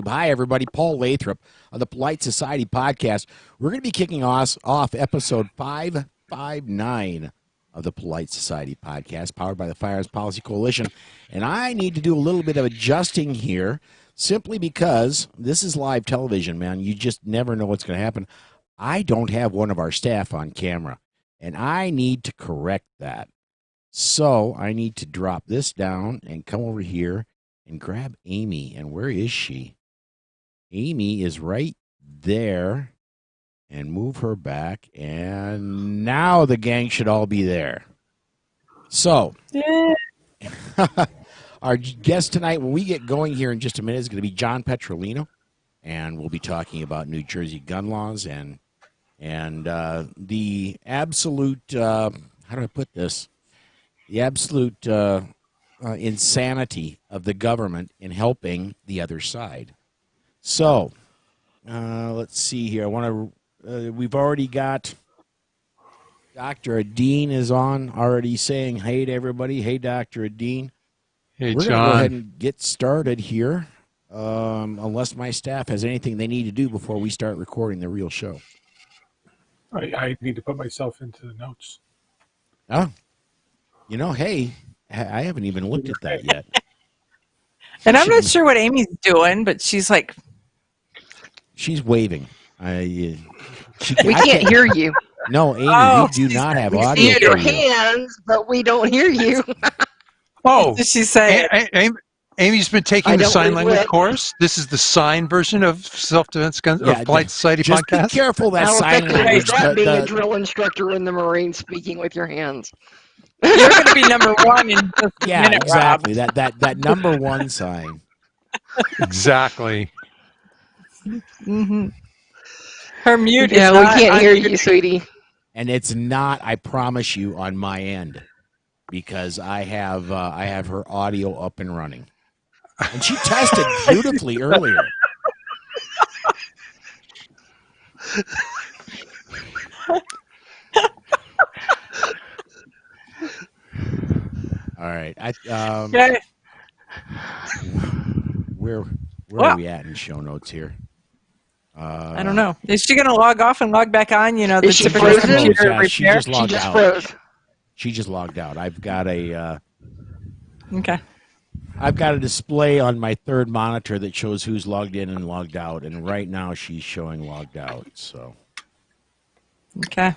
Hi, everybody. Paul Lathrop of the Polite Society Podcast. We're going to be kicking off episode 559 of the Polite Society Podcast, powered by the Firearms Policy Coalition. And I need to do a little bit of adjusting here, simply because this is live television, man. You just never know what's going to happen. I don't have one of our staff on camera, and I need to correct that. So I need to drop this down and come over here and grab Amy. And where is she? Amy is right there, and move her back, and now the gang should all be there. So, our guest tonight, when we get going here in just a minute, is going to be John Petrolino, and we'll be talking about New Jersey gun laws and the absolute, how do I put this? The absolute insanity of the government in helping the other side. So, let's see here. I want to. We've already got Dr. Adine is on already saying hey to everybody. Hey, Dr. Adine. Hey, We're John. going to go ahead and get started here, unless my staff has anything they need to do before we start recording the real show. I need to put myself into the notes. Oh, hey, I haven't even looked at that yet. And I'm not sure what Amy's doing, but she's like... She's waving. We can't hear you. No, Amy, we do not have audio. We see your hands, but we don't hear you. What did she say? Amy's been taking the sign language course. This is the sign version of Self-Defense Guns or Polite Society just Podcast. Be careful that sign language. That being a drill instructor in the Marines speaking with your hands. You're going to be number one in just a minute, exactly. Rob. That number one sign. Exactly. Mm-hmm. Her mute is we not can't hear you, sweetie. And it's not, I promise you, on my end, because I have her audio up and running, and she tested beautifully earlier. All right, where are we at in show notes here? I don't know. Is she going to log off and log back on? The she typical frozen? computer Yeah, she repair? just logged She just out. froze. She just logged out. I've got a display on my third monitor that shows who's logged in and logged out, and right now she's showing logged out. So, okay.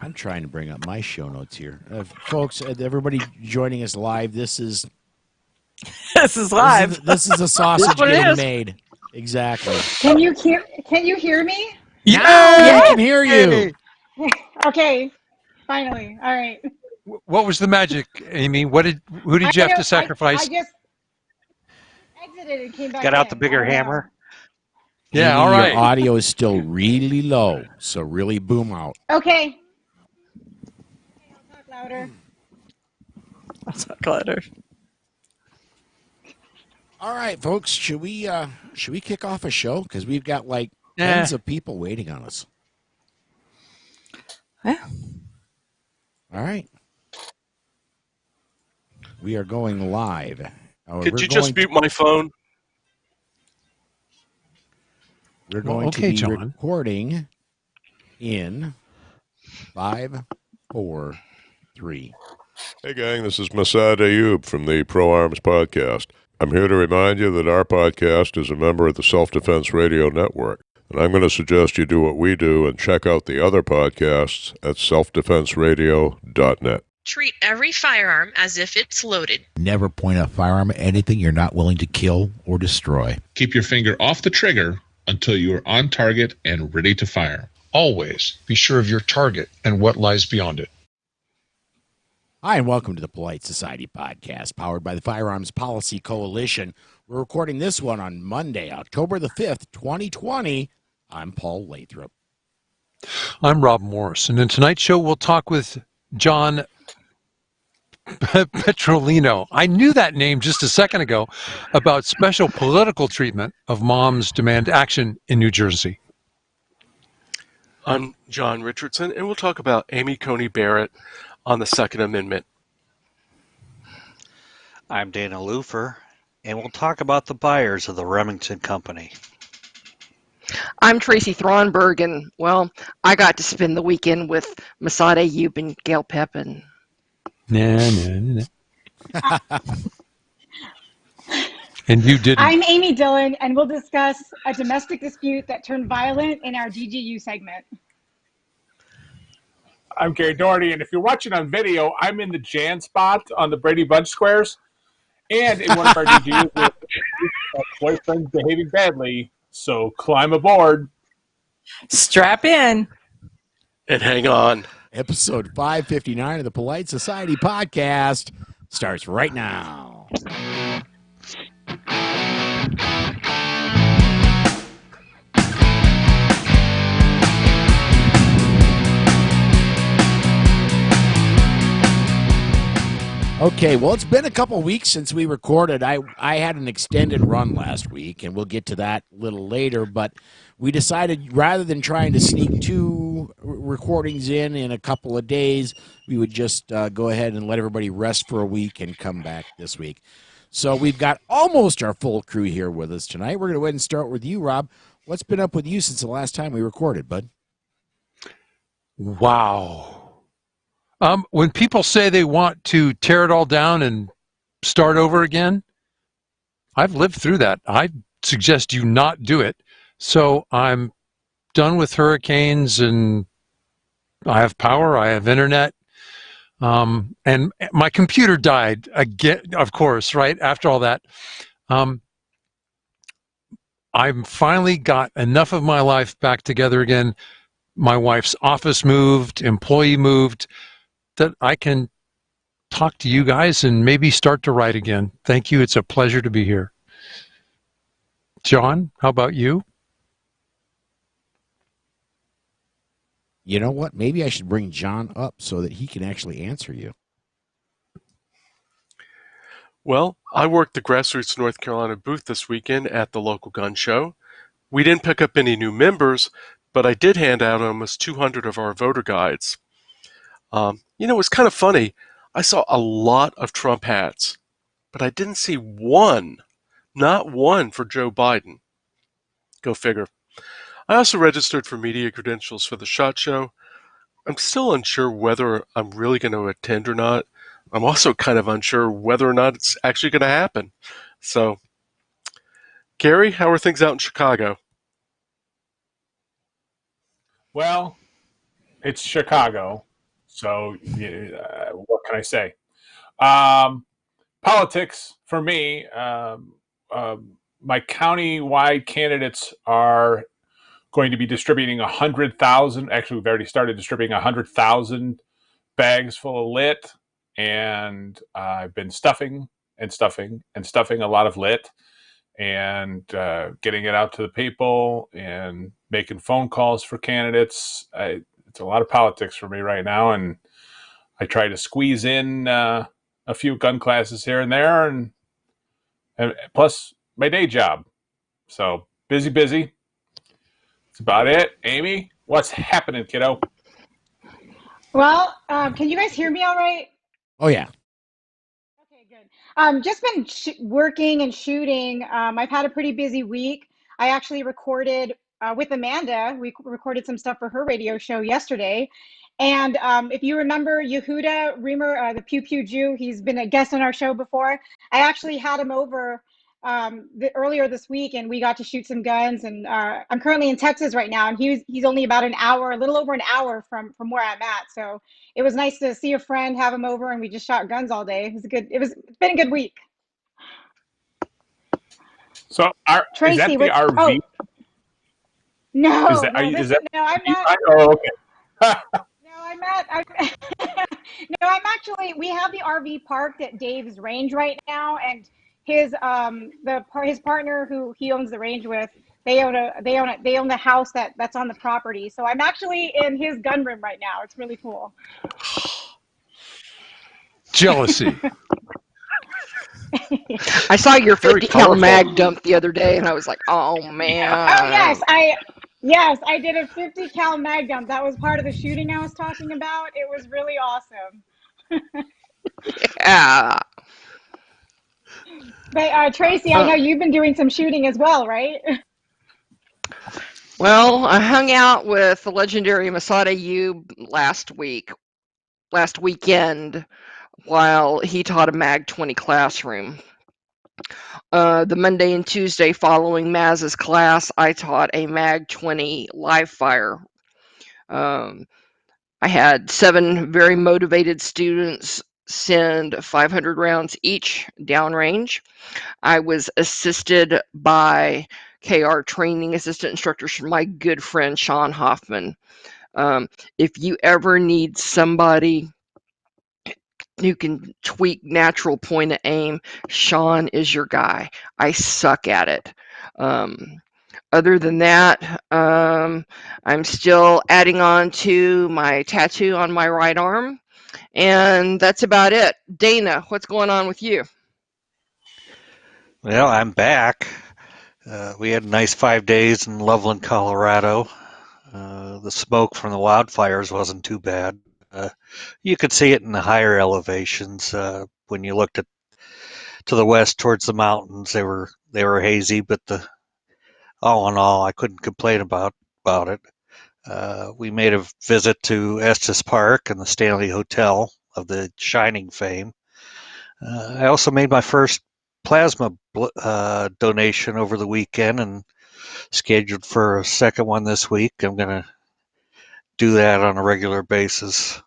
I'm trying to bring up my show notes here, folks. Everybody joining us live. This is live. This is a sausage getting made. Exactly. Can you hear me? Yeah, I can hear you. Okay, finally. All right. What was the magic, Amy? Who did you have to sacrifice? I just exited and came back. Got out the bigger hammer. Yeah, Amy, all right. Your audio is still really low, so really boom out. Okay. I'll talk louder. I'll talk louder. All right, folks. Should we kick off a show? Because we've got like tens of people waiting on us. Yeah. All right. We are going live. Could you just mute my phone? We're going to be recording in 5, 4, 3. Hey, gang, this is Masad Ayub from the Pro Arms Podcast. I'm here to remind you that our podcast is a member of the Self-Defense Radio Network, and I'm going to suggest you do what we do and check out the other podcasts at selfdefenseradio.net. Treat every firearm as if it's loaded. Never point a firearm at anything you're not willing to kill or destroy. Keep your finger off the trigger until you are on target and ready to fire. Always be sure of your target and what lies beyond it. Hi, and welcome to the Polite Society Podcast, powered by the Firearms Policy Coalition. We're recording this one on Monday, October the 5th, 2020. I'm Paul Lathrop. I'm Rob Morse, and in tonight's show, we'll talk with John Petrolino. I knew that name just a second ago, about special political treatment of moms demand action in New Jersey. I'm John Richardson, and we'll talk about Amy Coney Barrett on the Second Amendment. I'm Dana Lupher, and we'll talk about the buyers of the Remington Company. I'm Tracy Thronberg, and, well, I got to spend the weekend with Masad Ayub and Gail Pepin. Nah. And you didn't. I'm Amy Dillon, and we'll discuss a domestic dispute that turned violent in our DGU segment. I'm Gary Doherty, and if you're watching on video, I'm in the Jan spot on the Brady Bunch squares, and in one of our DGUs with boyfriend behaving badly, so climb aboard. Strap in. And hang on. Episode 559 of the Polite Society podcast starts right now. Okay, well, it's been a couple weeks since we recorded. I had an extended run last week, and we'll get to that a little later, but we decided rather than trying to sneak 2 recordings in a couple of days, we would just go ahead and let everybody rest for a week and come back this week. So we've got almost our full crew here with us tonight. We're going to go ahead and start with you, Rob. What's been up with you since the last time we recorded, bud? Wow. When people say they want to tear it all down and start over again, I've lived through that. I suggest you not do it. So I'm done with hurricanes, and I have power, I have internet, and my computer died again, of course, right after all that. I've finally got enough of my life back together again. My wife's office moved, employee moved, that I can talk to you guys and maybe start to write again. Thank you. It's a pleasure to be here. John, how about you? You know what? Maybe I should bring John up so that he can actually answer you. Well, I worked the Grassroots North Carolina booth this weekend at the local gun show. We didn't pick up any new members, but I did hand out almost 200 of our voter guides. It was kind of funny. I saw a lot of Trump hats, but I didn't see one, not one for Joe Biden. Go figure. I also registered for media credentials for the SHOT Show. I'm still unsure whether I'm really going to attend or not. I'm also kind of unsure whether or not it's actually going to happen. So, Gary, how are things out in Chicago? Well, it's Chicago, so what can I say? Politics, for me, my county-wide candidates are going to be distributing 100,000. Actually, we've already started distributing 100,000 bags full of lit, and I've been stuffing a lot of lit, and getting it out to the people and making phone calls for candidates. It's a lot of politics for me right now, and I try to squeeze in a few gun classes here and there, and plus my day job. So busy. That's about it. Amy, what's happening, kiddo? Well, can you guys hear me all right? Oh, yeah. Okay, good. Just been working and shooting. I've had a pretty busy week. I actually recorded with Amanda. We recorded some stuff for her radio show yesterday. And if you remember Yehuda Reamer, the Pew Pew Jew, he's been a guest on our show before. I actually had him over earlier this week, and we got to shoot some guns. And I'm currently in Texas right now, and he's only about an hour, a little over an hour from where I'm at. So it was nice to see a friend, have him over, and we just shot guns all day. It's been a good week. So Tracy, is that the RV? Oh, no, is that, no, no, I'm not. Oh, okay. I'm actually, we have the RV parked at Dave's range right now, and his partner who he owns the range with, they own the house that's on the property. So I'm actually in his gun room right now. It's really cool. Jealousy. I saw your 50 cal mag dump the other day, and I was like, oh man. Oh yes, Yes, I did a 50 cal mag dump. That was part of the shooting I was talking about. It was really awesome. Yeah. But Tracy, I know you've been doing some shooting as well, right? Well, I hung out with the legendary Masada Ayub last weekend, while he taught a Mag 20 classroom. The Monday and Tuesday following Maz's class, I taught a Mag 20 live fire. I had 7 very motivated students send 500 rounds each downrange. I was assisted by KR training assistant instructors, my good friend Sean Hoffman. If you ever need somebody who can tweak natural point of aim, Sean is your guy. I suck at it. Other than that, I'm still adding on to my tattoo on my right arm, and that's about it. Dana, what's going on with you? Well, I'm back. We had a nice 5 days in Loveland, Colorado. The smoke from the wildfires wasn't too bad. You could see it in the higher elevations. When you looked to the west towards the mountains, they were hazy, but all in all, I couldn't complain about it. We made a visit to Estes Park and the Stanley Hotel of the Shining fame. I also made my first plasma donation over the weekend and scheduled for a second one this week. I'm going to do that on a regular basis.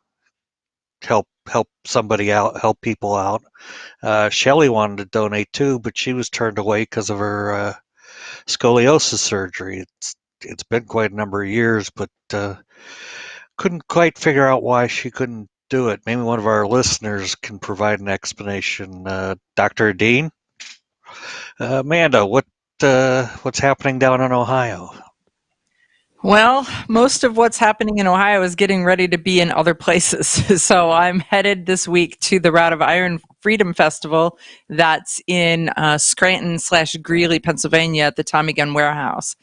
Help somebody out, help people out. Shelley wanted to donate too, but she was turned away because of her scoliosis surgery. It's been quite a number of years, but couldn't quite figure out why she couldn't do it. Maybe one of our listeners can provide an explanation. Dr. Dean? Amanda, what's happening down in Ohio? Well, most of what's happening in Ohio is getting ready to be in other places. So I'm headed this week to the Route of Iron Freedom Festival that's in Scranton/Greeley, Pennsylvania at the Tommy Gun Warehouse.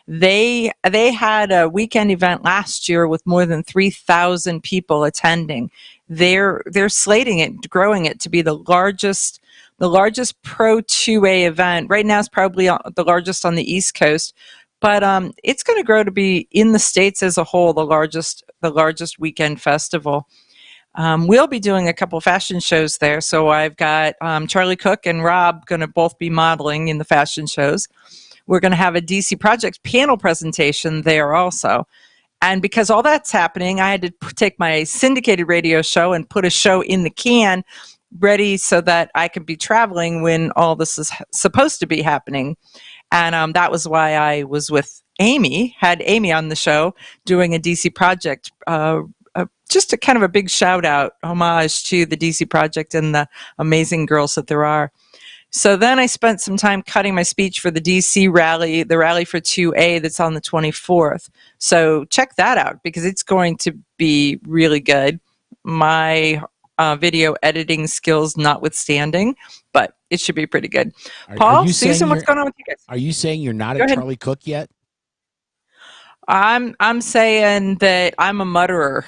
They had a weekend event last year with more than 3,000 people attending. They're slating it, growing it to be the largest Pro 2A event. Right now it's probably the largest on the East Coast. But it's going to grow to be, in the States as a whole, the largest weekend festival. We'll be doing a couple fashion shows there. So I've got Charlie Cook and Rob going to both be modeling in the fashion shows. We're going to have a DC Project panel presentation there also. And because all that's happening, I had to take my syndicated radio show and put a show in the can ready so that I could be traveling when all this is supposed to be happening. And that was why I was with Amy, had Amy on the show doing a DC Project, just a kind of a big shout out, homage to the DC Project and the amazing girls that there are. So then I spent some time cutting my speech for the DC rally, the rally for 2A that's on the 24th. So check that out because it's going to be really good. My video editing skills notwithstanding, but it should be pretty good. Paul, Susan, what's going on with you guys? Are you saying you're not Go a ahead. Charlie Cook yet? I'm saying that I'm a mutterer.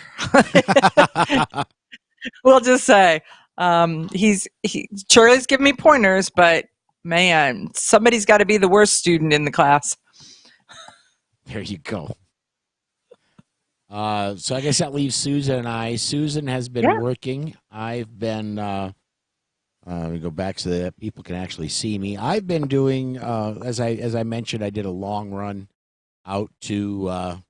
We'll just say Charlie's giving me pointers, but man, somebody's got to be the worst student in the class. There you go. So I guess that leaves Susan and I. Susan has been working. I've been, we go back so that people can actually see me. I've been doing, as I mentioned, I did a long run out to,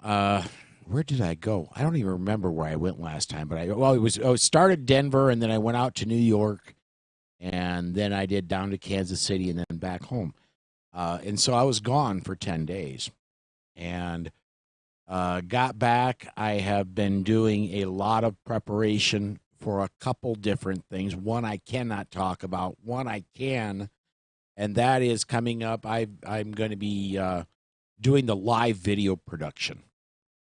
where did I go? I don't even remember where I went last time, but it started Denver and then I went out to New York and then I did down to Kansas City and then back home. And so I was gone for 10 days and got back. I have been doing a lot of preparation for a couple different things. One I cannot talk about, one I can, and that is coming up. I'm going to be doing the live video production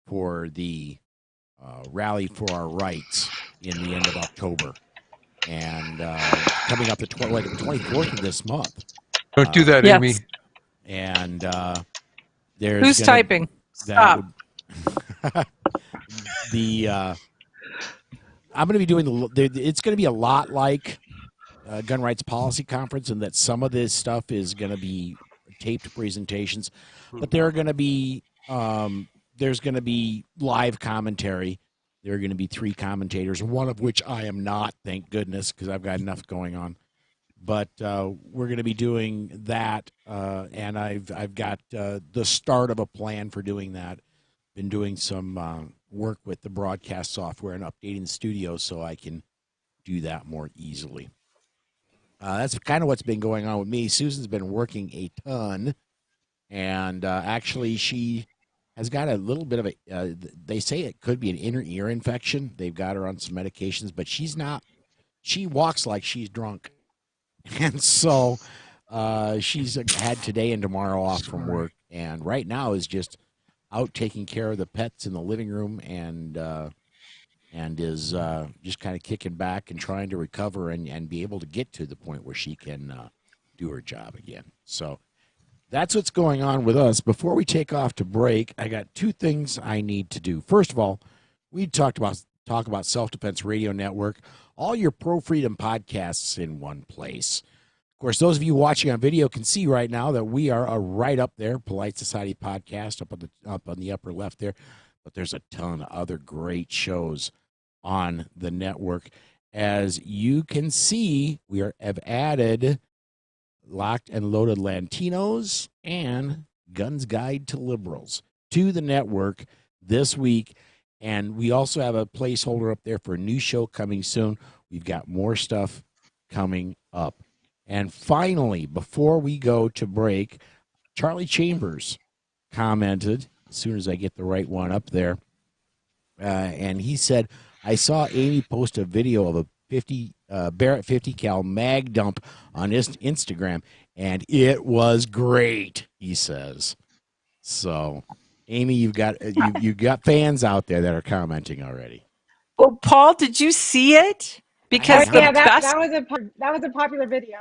for the Rally for Our Rights in the end of October. And coming up the 24th of this month. Don't do that, Amy. And Who's typing? Stop. I'm going to be doing it's going to be a lot like Gun Rights Policy Conference, in that some of this stuff is going to be taped presentations, but there are going to be there's going to be live commentary. There are going to be 3 commentators, one of which I am not, thank goodness, because I've got enough going on. But we're going to be doing that, and I've got the start of a plan for doing that. Been doing some work with the broadcast software and updating the studio so I can do that more easily. That's kind of what's been going on with me. Susan's been working a ton, and actually she has got a little bit of a, they say it could be an inner ear infection. They've got her on some medications, but she's not, she walks like she's drunk. And so she's had today and tomorrow off from work, and right now is just out taking care of the pets in the living room, and is just kind of kicking back and trying to recover and be able to get to the point where she can do her job again. So that's what's going on with us. Before we take off to break, I got 2 things I need to do. First of all, we talk about Self-Defense Radio Network, all your pro-freedom podcasts in one place. Of course, those of you watching on video can see right now that we are right up there, Polite Society Podcast, up on the upper left there. But there's a ton of other great shows on the network. As you can see, we have added Locked and Loaded Latinos and Guns Guide to Liberals to the network this week. And we also have a placeholder up there for a new show coming soon. We've got more stuff coming up. And finally, before we go to break, Charlie Chambers commented, as soon as I get the right one up there, and he said, I saw Amy post a video of a Barrett 50 cal mag dump on Instagram, and it was great, he says. So, Amy, you've got fans out there that are commenting already. Well, Paul, did you see it? Because that was a popular video.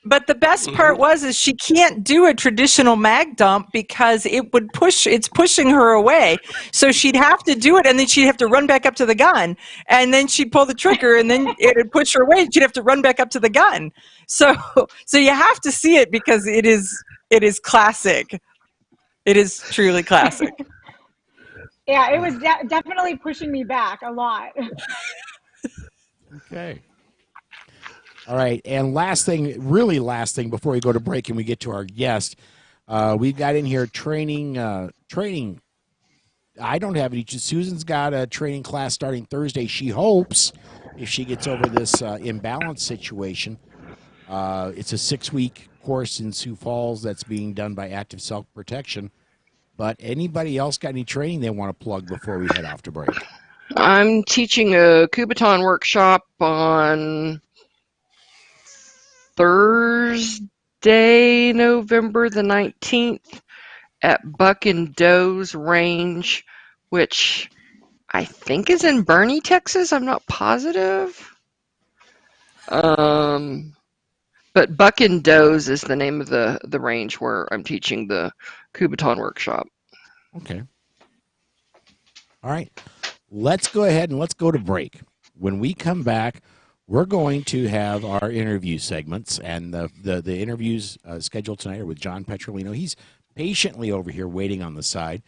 But the best part is she can't do a traditional mag dump because it's pushing her away. So she'd have to do it, and then she'd have to run back up to the gun, and then she'd pull the trigger, and then it would push her away. She'd have to run back up to the gun. So you have to see it because it is classic. It is truly classic. Yeah, it was definitely pushing me back a lot. Okay. All right, and last thing before we go to break and we get to our guest, we've got in here training. I don't have any. Susan's got a training class starting Thursday. She hopes, if she gets over this imbalance situation, it's a 6-week course in Sioux Falls that's being done by Active Self-Protection. But anybody else got any training they want to plug before we head off to break? I'm teaching a Kubaton workshop on Thursday, November the 19th at Buck and Doe's Range, which I think is in Bernie, Texas. I'm not positive. But Buck and Doe's is the name of the range where I'm teaching the Kubaton workshop. Okay. All right. Let's go ahead and let's go to break. When we come back, we're going to have our interview segments, and the interviews scheduled tonight are with John Petrolino. He's patiently over here waiting on the side,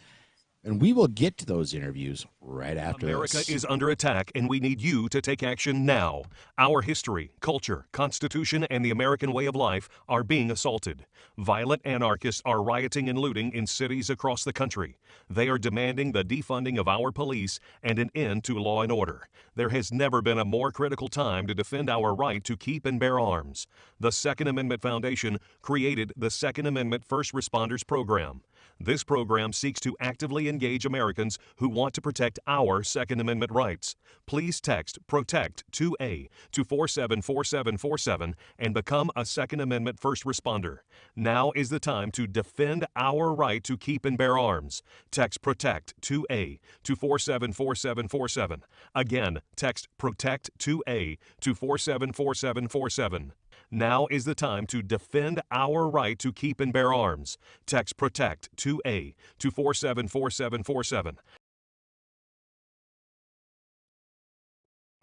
and we will get to those interviews right after America this. is under attack, and we need you to take action now. Our history, culture, constitution, and the American way of life are being assaulted. Violent anarchists are rioting and looting in cities across the country. They are demanding the defunding of our police and an end to law and order. There has never been a more critical time to defend our right to keep and bear arms. The Second Amendment Foundation created the Second Amendment First Responders Program. This program seeks to actively engage Americans who want to protect our Second Amendment rights. Please text PROTECT 2A to 474747 and become a Second Amendment first responder. Now is the time to defend our right to keep and bear arms. Text PROTECT 2A to 474747. Again, text PROTECT 2A to 474747. Now is the time to defend our right to keep and bear arms. Text PROTECT 2A to 474747.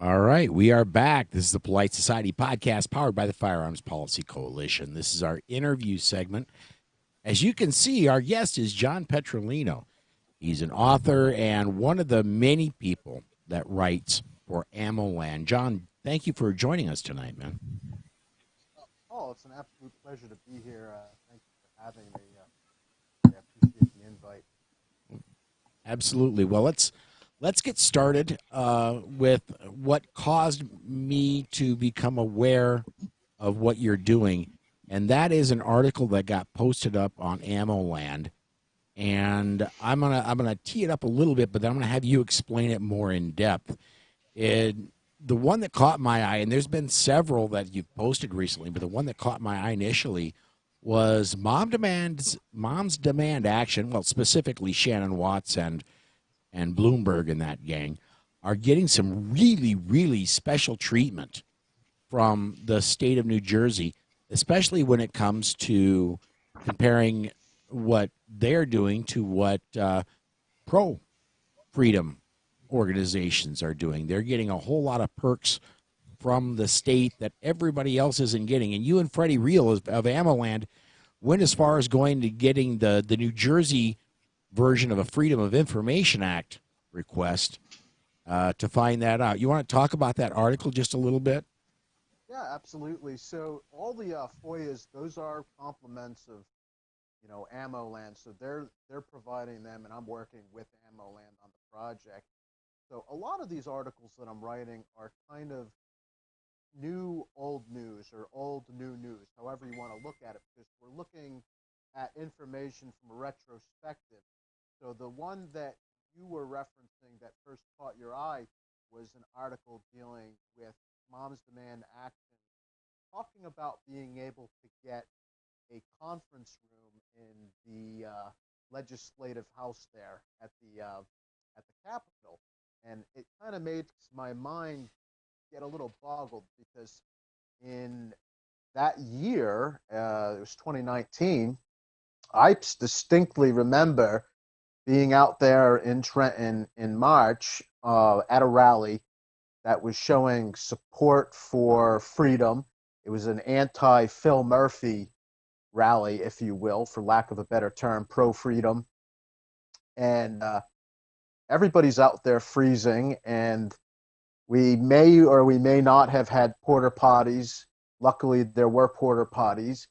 All right, we are back. This is the Polite Society podcast powered by the Firearms Policy Coalition. This is our interview segment. As you can see, our guest is John Petrolino. He's an author and one of the many people that writes for AmmoLand. John, thank you for joining us tonight, man. Oh, it's an absolute pleasure to be here. Thank you for having me. I appreciate the invite. Absolutely. Well, let's get started with what caused me to become aware of what you're doing, and that is an article that got posted up on AmmoLand. And I'm gonna tee it up a little bit, but then I'm gonna have you explain it more in depth. The one that caught my eye, and there's been several that you've posted recently, but the one that caught my eye initially was Moms Demand Action. Well, specifically Shannon Watts and Bloomberg and that gang are getting some really, really special treatment from the state of New Jersey, especially when it comes to comparing what they're doing to what pro-freedom organizations are doing. They're getting a whole lot of perks from the state that everybody else isn't getting. And you and Freddie Reel of AmmoLand went as far as going to getting the New Jersey version of a Freedom of Information Act request to find that out. You want to talk about that article just a little bit? Yeah, absolutely. So all the FOIAs, those are complements of, AmmoLand. So they're providing them, and I'm working with AmmoLand on the project. So a lot of these articles that I'm writing are kind of new old news or old new news, however you want to look at it, because we're looking at information from a retrospective. So the one that you were referencing that first caught your eye was an article dealing with Moms Demand Action, talking about being able to get a conference room in the legislative house there at the Capitol, and it kind of made my mind get a little boggled because in that year, it was 2019, I distinctly remember being out there in Trenton in March at a rally that was showing support for freedom. It was an anti-Phil Murphy rally, if you will, for lack of a better term, pro-freedom. And everybody's out there freezing, and we may or we may not have had porta potties. Luckily, there were porta potties.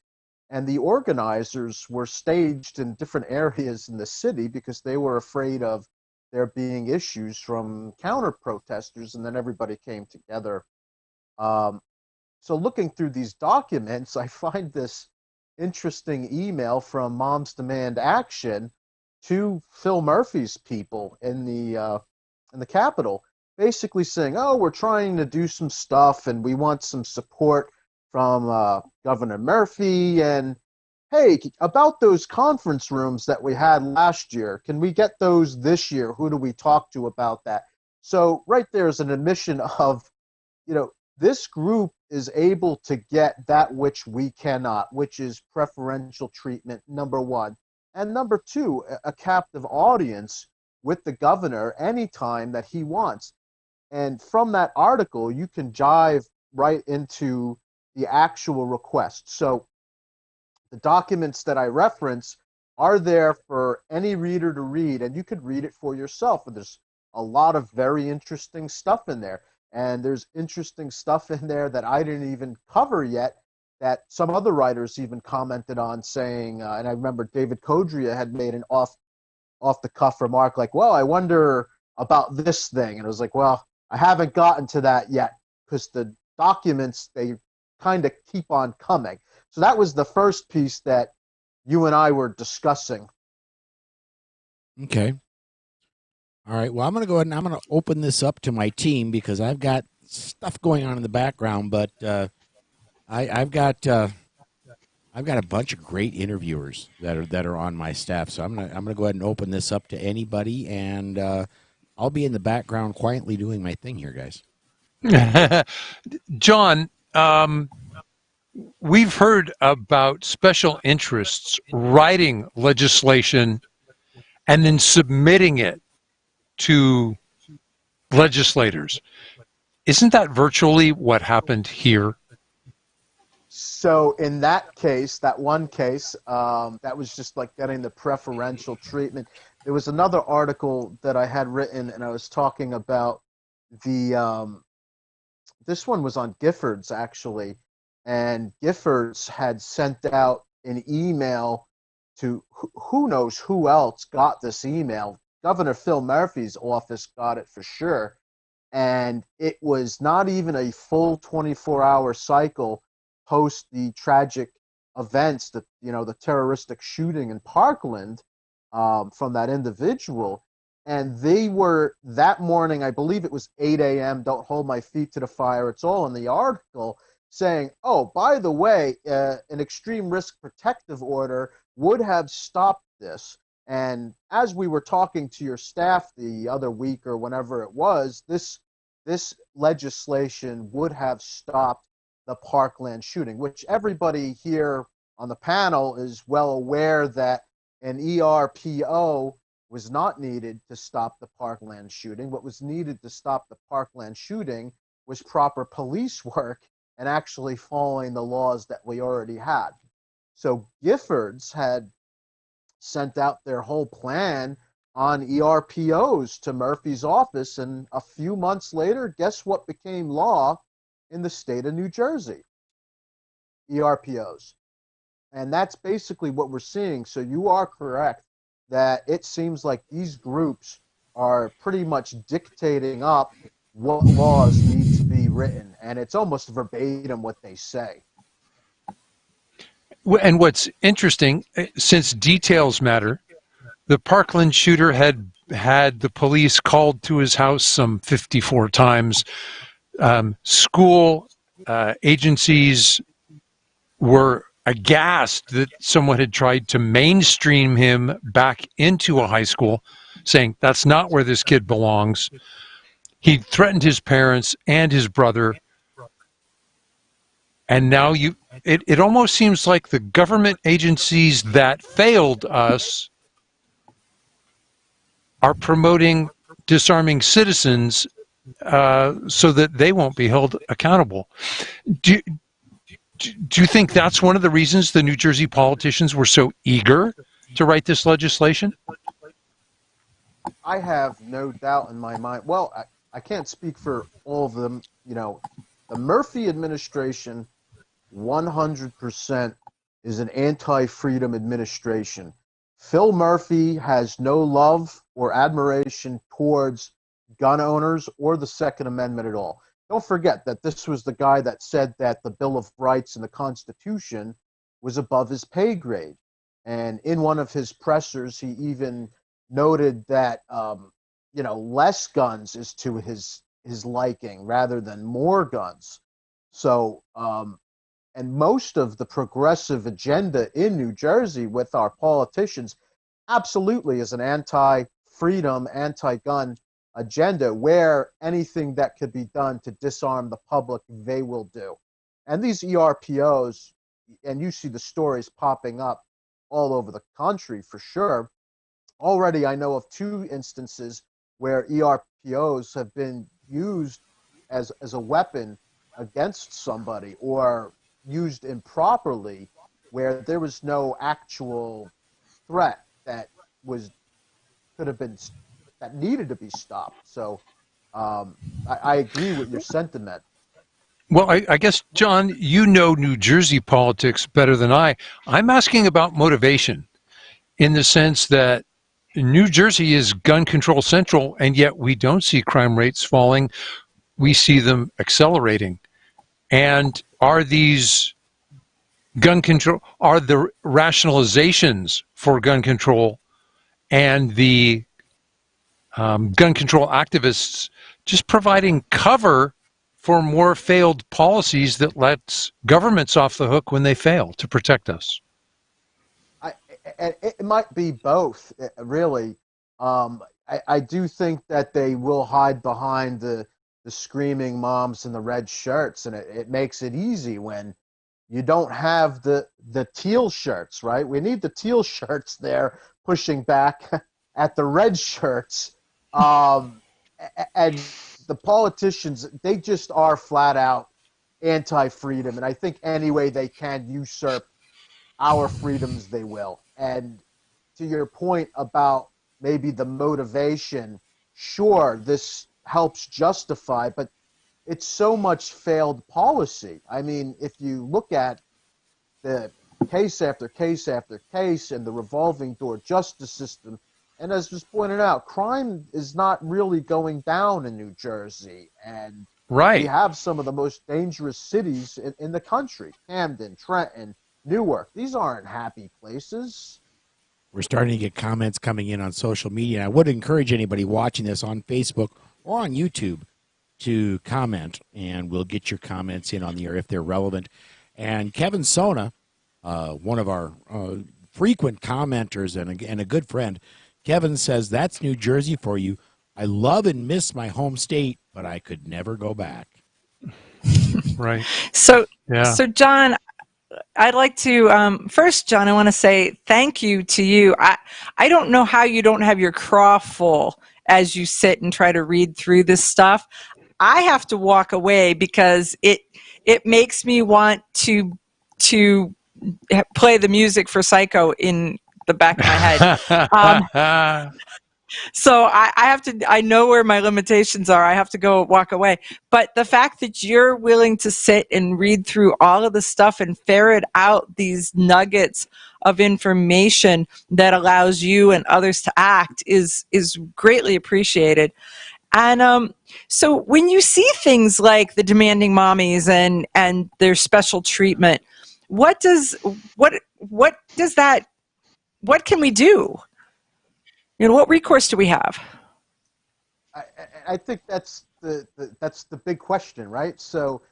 And the organizers were staged in different areas in the city because they were afraid of there being issues from counter-protesters, and then everybody came together. So looking through these documents, I find this interesting email from Moms Demand Action to Phil Murphy's people in the Capitol, basically saying, oh, we're trying to do some stuff, and we want some support from Governor Murphy, and hey, about those conference rooms that we had last year, can we get those this year? Who do we talk to about that? So right there is an admission of, this group is able to get that which we cannot, which is preferential treatment, number one. And number two, a captive audience with the governor anytime that he wants. And from that article, you can dive right into the actual request. So the documents that I reference are there for any reader to read, and you could read it for yourself. And there's a lot of very interesting stuff in there. And there's interesting stuff in there that I didn't even cover yet that some other writers even commented on, saying, and I remember David Kodria had made an off-the-cuff remark like, well, I wonder about this thing. And I was like, well, I haven't gotten to that yet because the documents, they kind of keep on coming. So that was the first piece that you and I were discussing. Okay. All right. Well, I'm going to go ahead and I'm going to open this up to my team because I've got stuff going on in the background, but I've got a bunch of great interviewers that are on my staff. So I'm gonna go ahead and open this up to anybody, and I'll be in the background quietly doing my thing here, guys. John, we've heard about special interests writing legislation and then submitting it to legislators. Isn't that virtually what happened here? So in that case, that one case, that was just like getting the preferential treatment. There was another article that I had written, and I was talking about the. This one was on Giffords actually, and Giffords had sent out an email to who knows who else got this email. Governor Phil Murphy's office got it for sure, and it was not even a full 24-hour cycle post the tragic events, that the terroristic shooting in Parkland, from that individual. And they were that morning, I believe it was 8 a.m. Don't hold my feet to the fire. It's all in the article, saying, oh, by the way, an extreme risk protective order would have stopped this. And as we were talking to your staff the other week or whenever it was, this legislation would have stopped the Parkland shooting, which everybody here on the panel is well aware that an ERPO was not needed to stop the Parkland shooting. What was needed to stop the Parkland shooting was proper police work and actually following the laws that we already had. So Giffords had sent out their whole plan on ERPOs to Murphy's office, and a few months later, guess what became law in the state of New Jersey? ERPOs. And that's basically what we're seeing. So you are correct that it seems like these groups are pretty much dictating up what laws need to be written, and it's almost verbatim what they say. And what's interesting, since details matter, the Parkland shooter had the police called to his house some 54 times. School agencies were aghast that someone had tried to mainstream him back into a high school, saying that's not where this kid belongs. He threatened his parents and his brother. And now it almost seems like the government agencies that failed us are promoting disarming citizens so that they won't be held accountable. Do you think that's one of the reasons the New Jersey politicians were so eager to write this legislation? I have no doubt in my mind. Well, I can't speak for all of them. The Murphy administration 100% is an anti-freedom administration. Phil Murphy has no love or admiration towards gun owners or the Second Amendment at all. Don't forget that this was the guy that said that the Bill of Rights and the Constitution was above his pay grade. And in one of his pressers, he even noted that, less guns is to his liking rather than more guns. So, and most of the progressive agenda in New Jersey with our politicians absolutely is an anti-freedom, anti-gun agenda, where anything that could be done to disarm the public, they will do. And these ERPOs, and you see the stories popping up all over the country for sure. Already I know of 2 instances where ERPOs have been used as a weapon against somebody, or used improperly, where there was no actual threat that needed to be stopped. So I agree with your sentiment. Well, I guess, John, you know New Jersey politics better than I. I'm asking about motivation, in the sense that New Jersey is gun control central, and yet we don't see crime rates falling. We see them accelerating. And are these gun control, are the rationalizations for gun control and the gun control activists just providing cover for more failed policies that lets governments off the hook when they fail to protect us? It might be both, really. I do think that they will hide behind the screaming moms in the red shirts, and it makes it easy when You don't have the teal shirts, right? We need the teal shirts there pushing back at the red shirts. And the politicians, they just are flat out anti-freedom. And I think any way they can usurp our freedoms, they will. And to your point about maybe the motivation, sure, this helps justify, but it's so much failed policy. I mean, if you look at the case after case after case and the revolving door justice system, and as was pointed out, crime is not really going down in New Jersey. And right. we have some of the most dangerous cities in the country, Camden, Trenton, Newark. These aren't happy places. We're starting to get comments coming in on social media. And I would encourage anybody watching this on Facebook or on YouTube to comment, and we'll get your comments in on the air if they're relevant. And Kevin Sona, one of our frequent commenters and a good friend, Kevin says, that's New Jersey for you. I love and miss my home state, but I could never go back. Right. So, yeah. So John, I'd like to, first, John, I want to say thank you to you. I don't know how you don't have your craw full as you sit and try to read through this stuff. I have to walk away because it makes me want to play the music for Psycho in the back of my head. So I have to, I know where my limitations are. I have to go walk away. But the fact that you're willing to sit and read through all of the stuff and ferret out these nuggets of information that allows you and others to act is greatly appreciated. And so when you see things like the demanding mommies and their special treatment, what can we do? You know, what recourse do we have? I think that's the big question, right? So,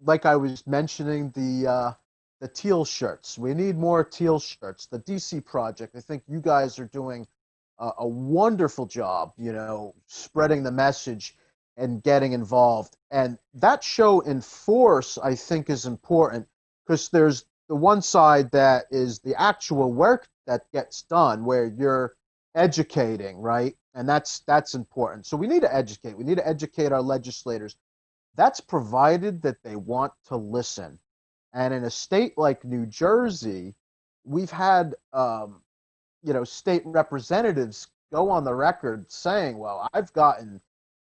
like I was mentioning, the teal shirts. We need more teal shirts. The DC Project. I think you guys are doing a wonderful job, you know, spreading the message and getting involved. And that show in force, I think, is important because there's the one side that is the actual work that gets done where you're educating, right? And that's important. So we need to educate. We need to educate our legislators. That's provided that they want to listen. And in a state like New Jersey, we've had state representatives go on the record saying, well, I've gotten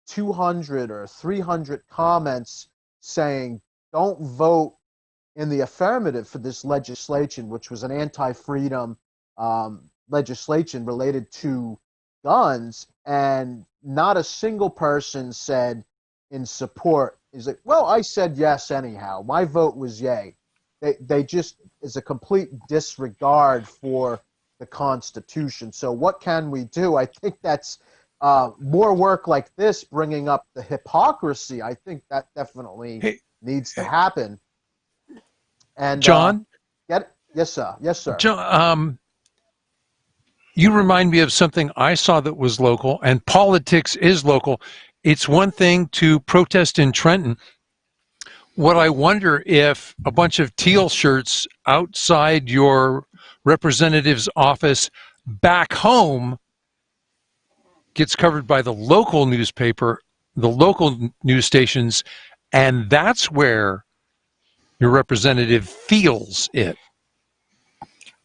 200 or 300 comments saying don't vote in the affirmative for this legislation, which was an anti-freedom legislation related to guns, and not a single person said in support. Is like, well, I said yes anyhow. My vote was yay. They just is a complete disregard for the Constitution. So what can we do? I think that's more work like this, bringing up the hypocrisy. I think that definitely needs to happen. And John? Yes, sir. Yes, sir. John, you remind me of something I saw that was local, and politics is local. It's one thing to protest in Trenton. What I wonder if a bunch of teal shirts outside your representative's office back home gets covered by the local newspaper, the local news stations, and that's where your representative feels it.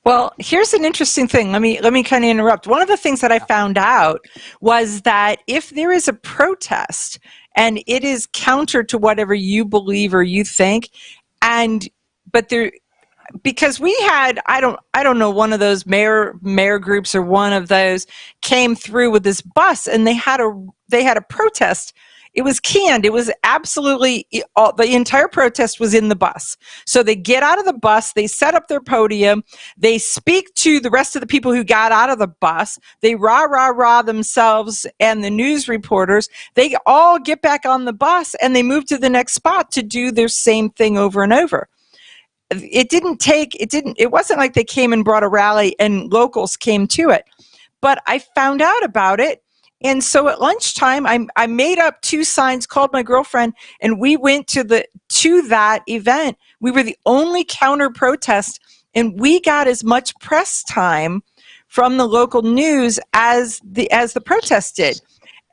Well, here's an interesting thing. Let me kind of interrupt. One of the things that I found out was that if there is a protest and it is counter to whatever you believe or you think, because we had, I don't know, one of those mayor groups or one of those came through with this bus and they had a protest. It was canned. It was absolutely, the entire protest was in the bus. So they get out of the bus, they set up their podium, they speak to the rest of the people who got out of the bus, they rah themselves and the news reporters, they all get back on the bus and they move to the next spot to do their same thing over and over. It wasn't like they came and brought a rally and locals came to it. But I found out about it And so at lunchtime, I made up 2 signs, called my girlfriend, and we went to that event. We were the only counter protest, and we got as much press time from the local news as the protest did.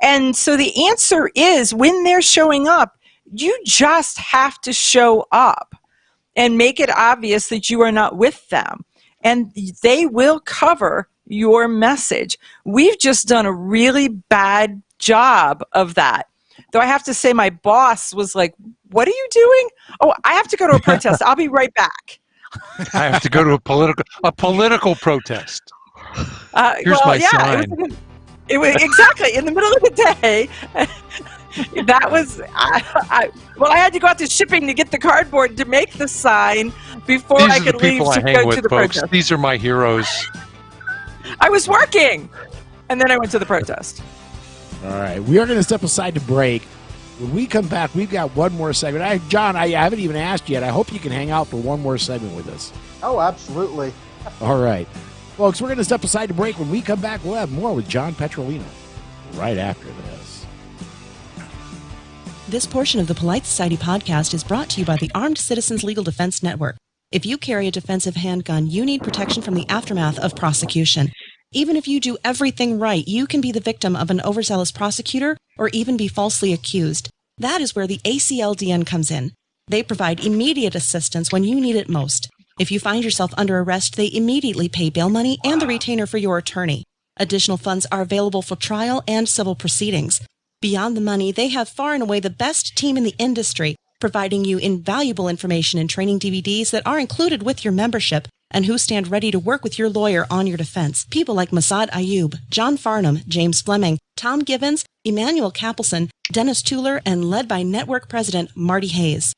And so the answer is, when they're showing up, you just have to show up and make it obvious that you are not with them. And they will cover your message. We've just done a really bad job of that. Though I have to say, my boss was like, "What are you doing?" "Oh, I have to go to a protest. I'll be right back." I have to go to a political protest. Here's my sign. It was exactly in the middle of the day. That was I had to go out to shipping to get the cardboard to make the sign before I could leave to go to the protest. These are my heroes. I was working, and then I went to the protest. All right, we are going to step aside to break. When we come back, we've got one more segment. John, I haven't even asked yet. I hope you can hang out for one more segment with us. Oh, absolutely. All right. Folks, we're going to step aside to break. When we come back, we'll have more with John Petrolino right after this. This portion of the Polite Society podcast is brought to you by the Armed Citizens Legal Defense Network. If you carry a defensive handgun, you need protection from the aftermath of prosecution. Even if you do everything right, you can be the victim of an overzealous prosecutor or even be falsely accused. That is where the ACLDN comes in. They provide immediate assistance when you need it most. If you find yourself under arrest, they immediately pay bail money and the retainer for your attorney. Additional funds are available for trial and civil proceedings. Beyond the money, they have far and away the best team in the industry, providing you invaluable information and training DVDs that are included with your membership and who stand ready to work with your lawyer on your defense. People like Masad Ayub, John Farnham, James Fleming, Tom Givens, Emmanuel Capelson, Dennis Tueller, and led by network president Marty Hayes.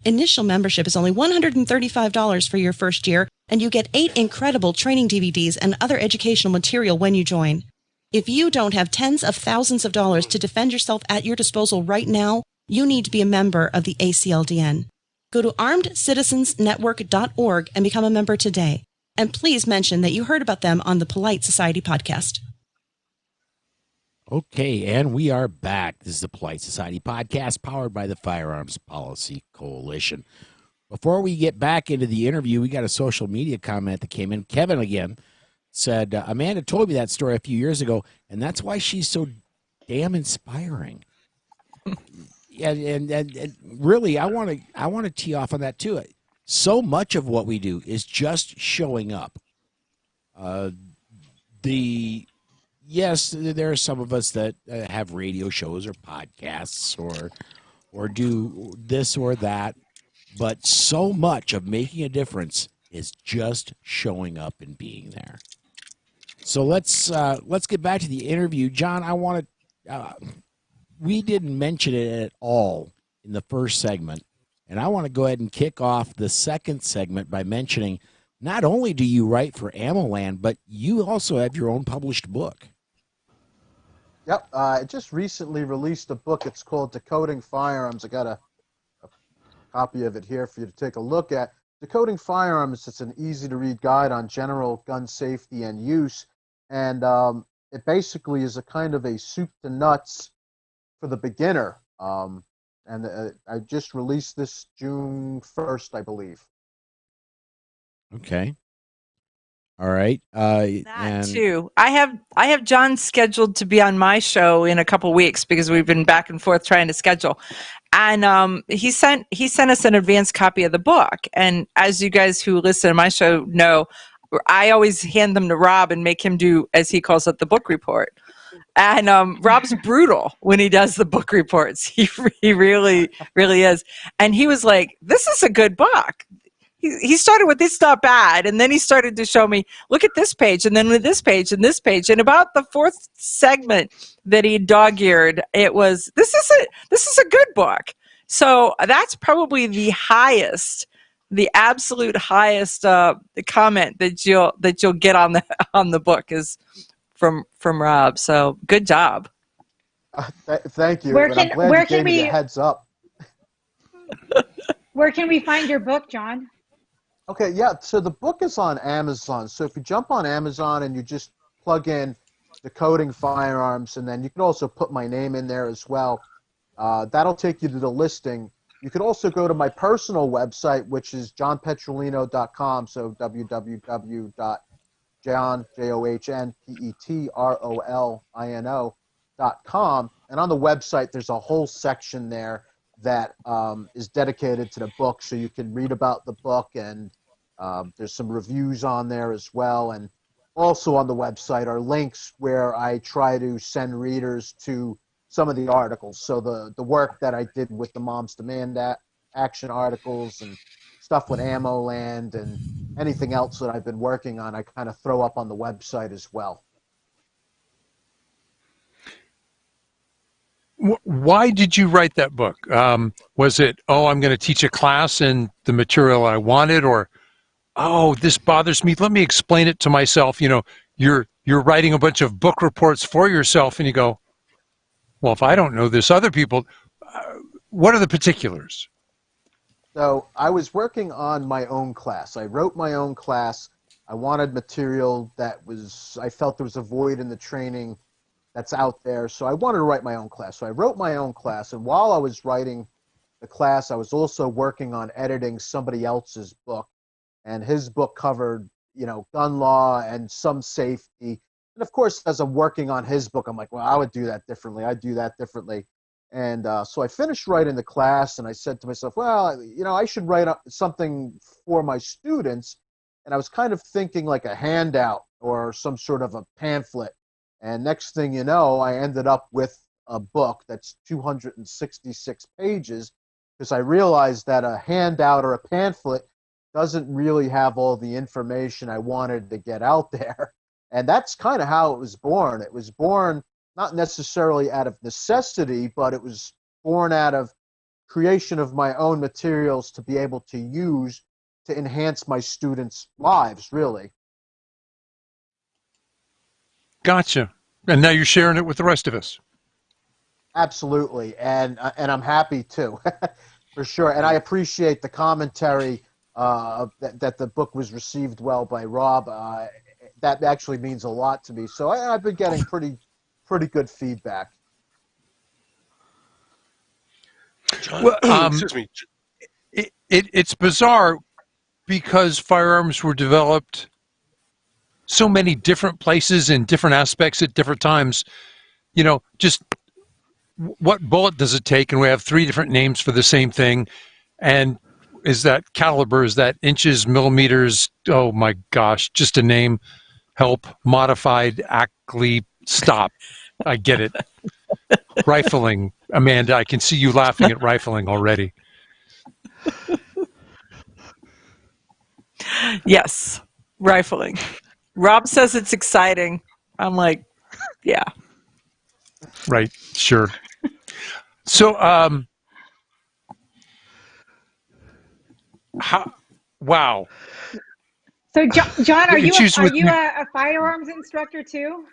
Initial membership is only $135 for your first year, and you get 8 incredible training DVDs and other educational material when you join. If you don't have tens of thousands of dollars to defend yourself at your disposal right now, you need to be a member of the ACLDN. Go to armedcitizensnetwork.org and become a member today. And please mention that you heard about them on the Polite Society podcast. Okay, and we are back. This is the Polite Society podcast powered by the Firearms Policy Coalition. Before we get back into the interview, we got a social media comment that came in. Kevin again said, Amanda told me that story a few years ago, and that's why she's so damn inspiring. And really, I want to tee off on that too. So much of what we do is just showing up. Yes, there are some of us that have radio shows or podcasts or do this or that, but so much of making a difference is just showing up and being there. So let's get back to the interview, John. I want to. We didn't mention it at all in the first segment, and I want to go ahead and kick off the second segment by mentioning not only do you write for AmmoLand, but you also have your own published book. Yep, I just recently released a book. It's called Decoding Firearms. I got a copy of it here for you to take a look at. Decoding Firearms, it's an easy-to-read guide on general gun safety and use, and it basically is a kind of a soup to nuts for the beginner. I just released this June 1st, I believe. Okay. All right. Too. I have John scheduled to be on my show in a couple weeks because we've been back and forth trying to schedule. And he sent us an advanced copy of the book. And as you guys who listen to my show know, I always hand them to Rob and make him do, as he calls it, the book report. And Rob's brutal when he does the book reports. He really, really is. And he was like, "This is a good book." He started with, "This not bad," and then he started to show me, "Look at this page, and then with this page, and this page." And about the 4th segment that he dog-eared, it was, "This is a good book." So that's probably the absolute highest comment that you'll get on the book is from Rob. So good job. Thank you. Where I'm glad you gave me the heads up. Where can we find your book, John? Okay, yeah, so the book is on Amazon. So if you jump on Amazon and you just plug in decoding firearms, and then you can also put my name in there as well. That'll take you to the listing. You could also go to my personal website, which is johnpetrolino.com, so www.johnpetrolino.com. And on the website, there's a whole section there that is dedicated to the book, so you can read about the book, and there's some reviews on there as well. And also on the website are links where I try to send readers to some of the articles. So the work that I did with the Moms Demand Action articles and stuff with Ammo Land and anything else that I've been working on, I kind of throw up on the website as well. Why did you write that book? Was it, I'm going to teach a class and the material I wanted, or, this bothers me, let me explain it to myself? You're writing a bunch of book reports for yourself, and you go, well, if I don't know this, other people, what are the particulars? So I was working on my own class. I wrote my own class. I wanted material I felt there was a void in the training that's out there, so I wanted to write my own class. So I wrote my own class, and while I was writing the class, I was also working on editing somebody else's book, and his book covered, gun law and some safety. And of course, as I'm working on his book, I'm like, well, I would do that differently. I'd do that differently. And so I finished writing the class, and I said to myself, well, I should write something for my students. And I was kind of thinking like a handout or some sort of a pamphlet. And next thing you know, I ended up with a book that's 266 pages, because I realized that a handout or a pamphlet doesn't really have all the information I wanted to get out there. And that's kind of how it was born. It was born not necessarily out of necessity, but it was born out of creation of my own materials to be able to use to enhance my students' lives, really. Gotcha. And now you're sharing it with the rest of us. Absolutely, and I'm happy too, for sure. And I appreciate the commentary that the book was received well by Rob. That actually means a lot to me. So I've been getting pretty good feedback. John, excuse me. It's bizarre because firearms were developed so many different places in different aspects at different times. Just what bullet does it take? And we have 3 different names for the same thing. And is that caliber? Is that inches, millimeters? Oh my gosh, just a name. Help. Modified, Ackley, stop. I get it. Rifling. Amanda, I can see you laughing at rifling already. Yes, rifling. Rob says it's exciting. I'm like, yeah. Right, sure. So, wow. So, John, are you a a firearms instructor too?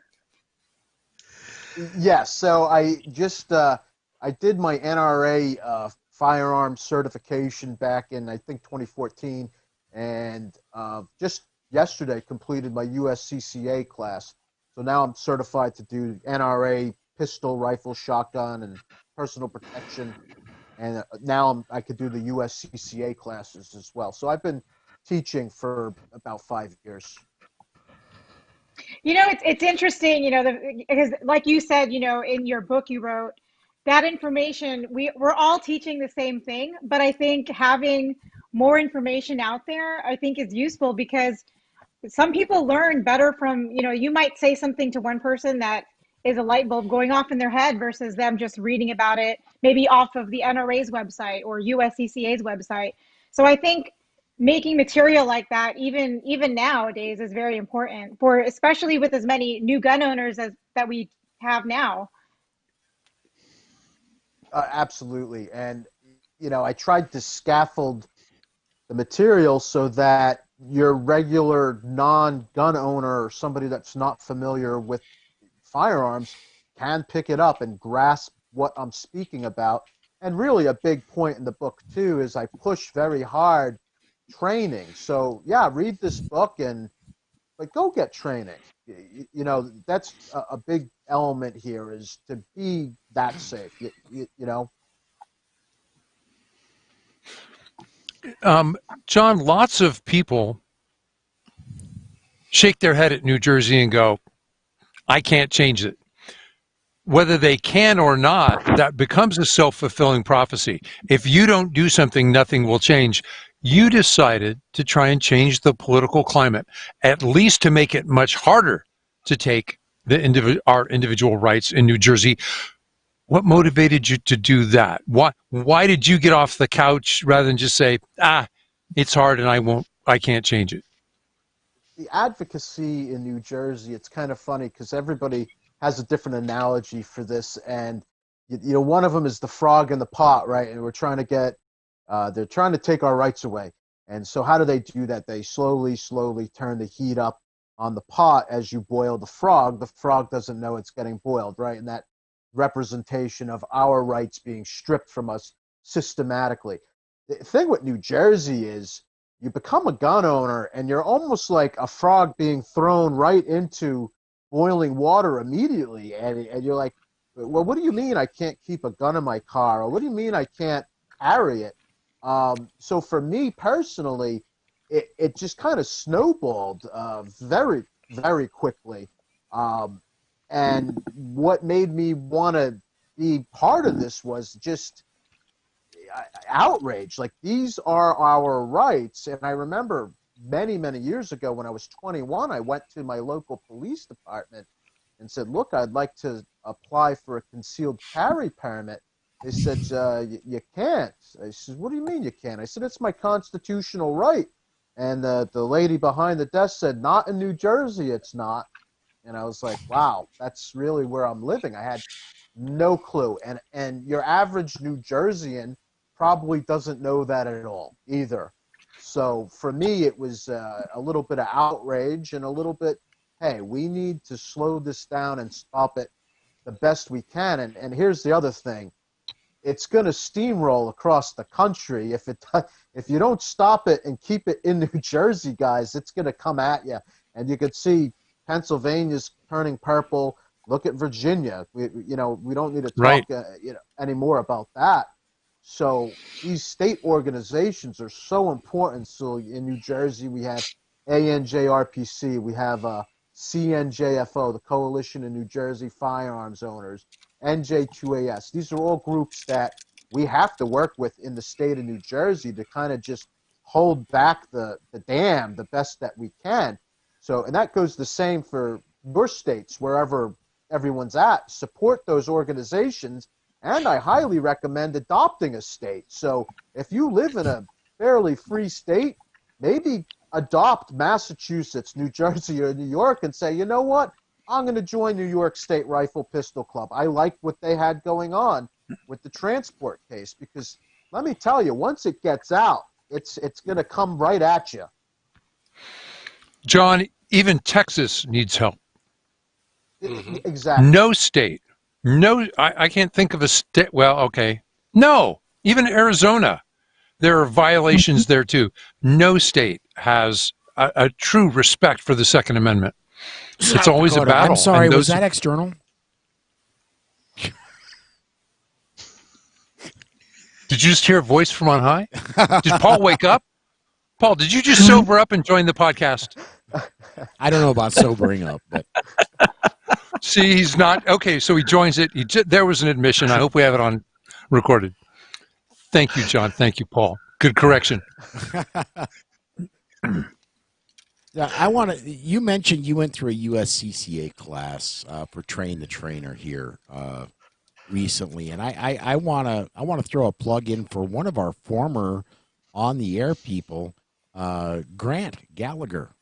Yes. So I just I did my NRA firearms certification back in, I think, 2014, and just yesterday completed my USCCA class. So now I'm certified to do NRA pistol, rifle, shotgun, and personal protection. And now I could do the USCCA classes as well. So I've been teaching for about 5 years. It's interesting, because like you said, in your book you wrote, that information, we're all teaching the same thing, but I think having more information out there, I think, is useful, because some people learn better from, you might say something to one person that is a light bulb going off in their head versus them just reading about it, maybe off of the NRA's website or USCCA's website. So I think making material like that, even nowadays, is very important, for especially with as many new gun owners as that we have now. Absolutely. And, I tried to scaffold the material so that your regular non-gun owner or somebody that's not familiar with firearms can pick it up and grasp what I'm speaking about. And really a big point in the book, too, is I push very hard training. So, yeah, read this book, but go get training. You know, that's a big element here, is to be that safe. You know. John, lots of people shake their head at New Jersey and go, I can't change it. Whether they can or not, that becomes a self-fulfilling prophecy. If you don't do something, nothing will change. You decided to try and change the political climate, at least to make it much harder to take our individual rights in New Jersey. What motivated you to do that? Why did you get off the couch rather than just say, it's hard and I can't change it? The advocacy in New Jersey, it's kind of funny because everybody has a different analogy for this, and you know, one of them is the frog in the pot, right? And we're trying to get, they're trying to take our rights away. And so how do they do that? They slowly turn the heat up on the pot as you boil the frog. The frog doesn't know it's getting boiled, right? And that representation of our rights being stripped from us systematically. The thing with New Jersey is you become a gun owner and you're almost like a frog being thrown right into boiling water immediately. And you're like, well, what do you mean I can't keep a gun in my car? Or what do you mean I can't carry it? So for me personally, it just kind of snowballed very, very quickly. And what made me want to be part of this was just outrage. Like, these are our rights. And I remember many, many years ago when I was 21, I went to my local police department and said, look, I'd like to apply for a concealed carry permit. They said, you can't. I said, what do you mean you can't? I said, it's my constitutional right. And the lady behind the desk said, not in New Jersey, it's not. And I was like, wow, that's really where I'm living. I had no clue. And your average New Jerseyan probably doesn't know that at all either. So for me, it was a little bit of outrage and a little bit, hey, we need to slow this down and stop it the best we can. And here's the other thing. It's going to steamroll across the country. If you don't stop it and keep it in New Jersey, guys, it's going to come at you. And you could see Pennsylvania's turning purple. Look at Virginia. We don't need to talk anymore about that. So these state organizations are so important. So in New Jersey, we have ANJRPC, we have CNJFO, the Coalition of New Jersey Firearms Owners, NJ2AS. These are all groups that we have to work with in the state of New Jersey to kind of just hold back the dam the best that we can. So, and that goes the same for your states, wherever everyone's at. Support those organizations, and I highly recommend adopting a state. So if you live in a fairly free state, maybe adopt Massachusetts, New Jersey, or New York and say, you know what? I'm going to join New York State Rifle Pistol Club. I like what they had going on with the transport case, because let me tell you, once it gets out, it's going to come right at you. John, even Texas needs help. Exactly. No state. I can't think of a state. Well, okay. No, even Arizona. There are violations there too. No state has a true respect for the Second Amendment. It's always a battle. I'm sorry, was that external? Did you just hear a voice from on high? Did Paul wake up? Paul, did you just sober up and join the podcast? I don't know about sobering up, but see, he's not. Okay, so he joins it. There was an admission. I hope we have it on recorded. Thank you, John. Thank you, Paul. Good correction. Yeah, you mentioned you went through a USCCA class for Train the Trainer here recently, and I want to throw a plug in for one of our former on the air people, Grant Gallagher.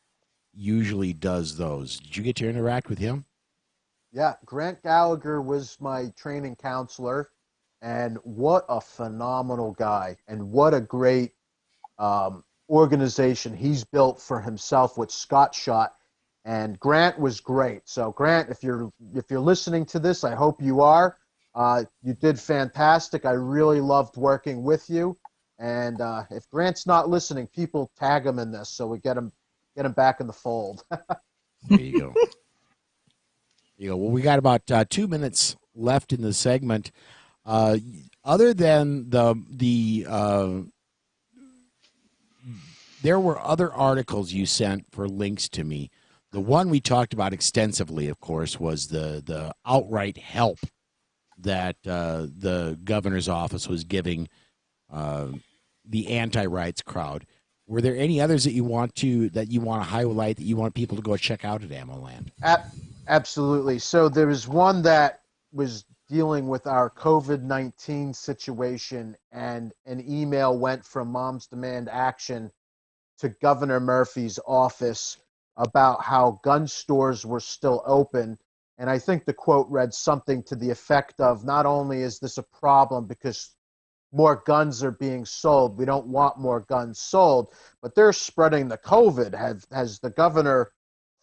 Usually does those. Did you get to interact with him? Yeah, Grant Gallagher was my training counselor, and what a phenomenal guy, and what a great organization he's built for himself with Scott Shot. And Grant was great. So Grant, if you're listening to this, I hope you are. You did fantastic. I really loved working with you. And if Grant's not listening, people tag him in this so we get him back in the fold. There you go. Well, we got about 2 minutes left in the segment. Other than there were other articles you sent for links to me. The one we talked about extensively, of course, was the outright help that the governor's office was giving the anti-rights crowd. Were there any others that you want to highlight, that you want people to go check out at AmmoLand? Absolutely. So there was one that was dealing with our COVID-19 situation, and an email went from Moms Demand Action to Governor Murphy's office about how gun stores were still open. And I think the quote read something to the effect of, not only is this a problem because more guns are being sold, we don't want more guns sold, but they're spreading the COVID. Has the governor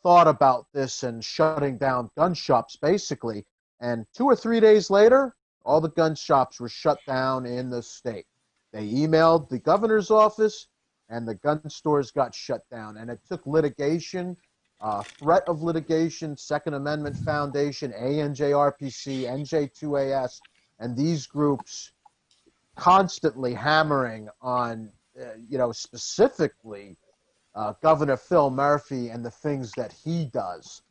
thought about this and shutting down gun shops, basically? And 2 or 3 days later, all the gun shops were shut down in the state. They emailed the governor's office, and the gun stores got shut down. And it took litigation, threat of litigation, Second Amendment Foundation, ANJRPC, NJ2AS, and these groups constantly hammering on, specifically Governor Phil Murphy and the things that he does.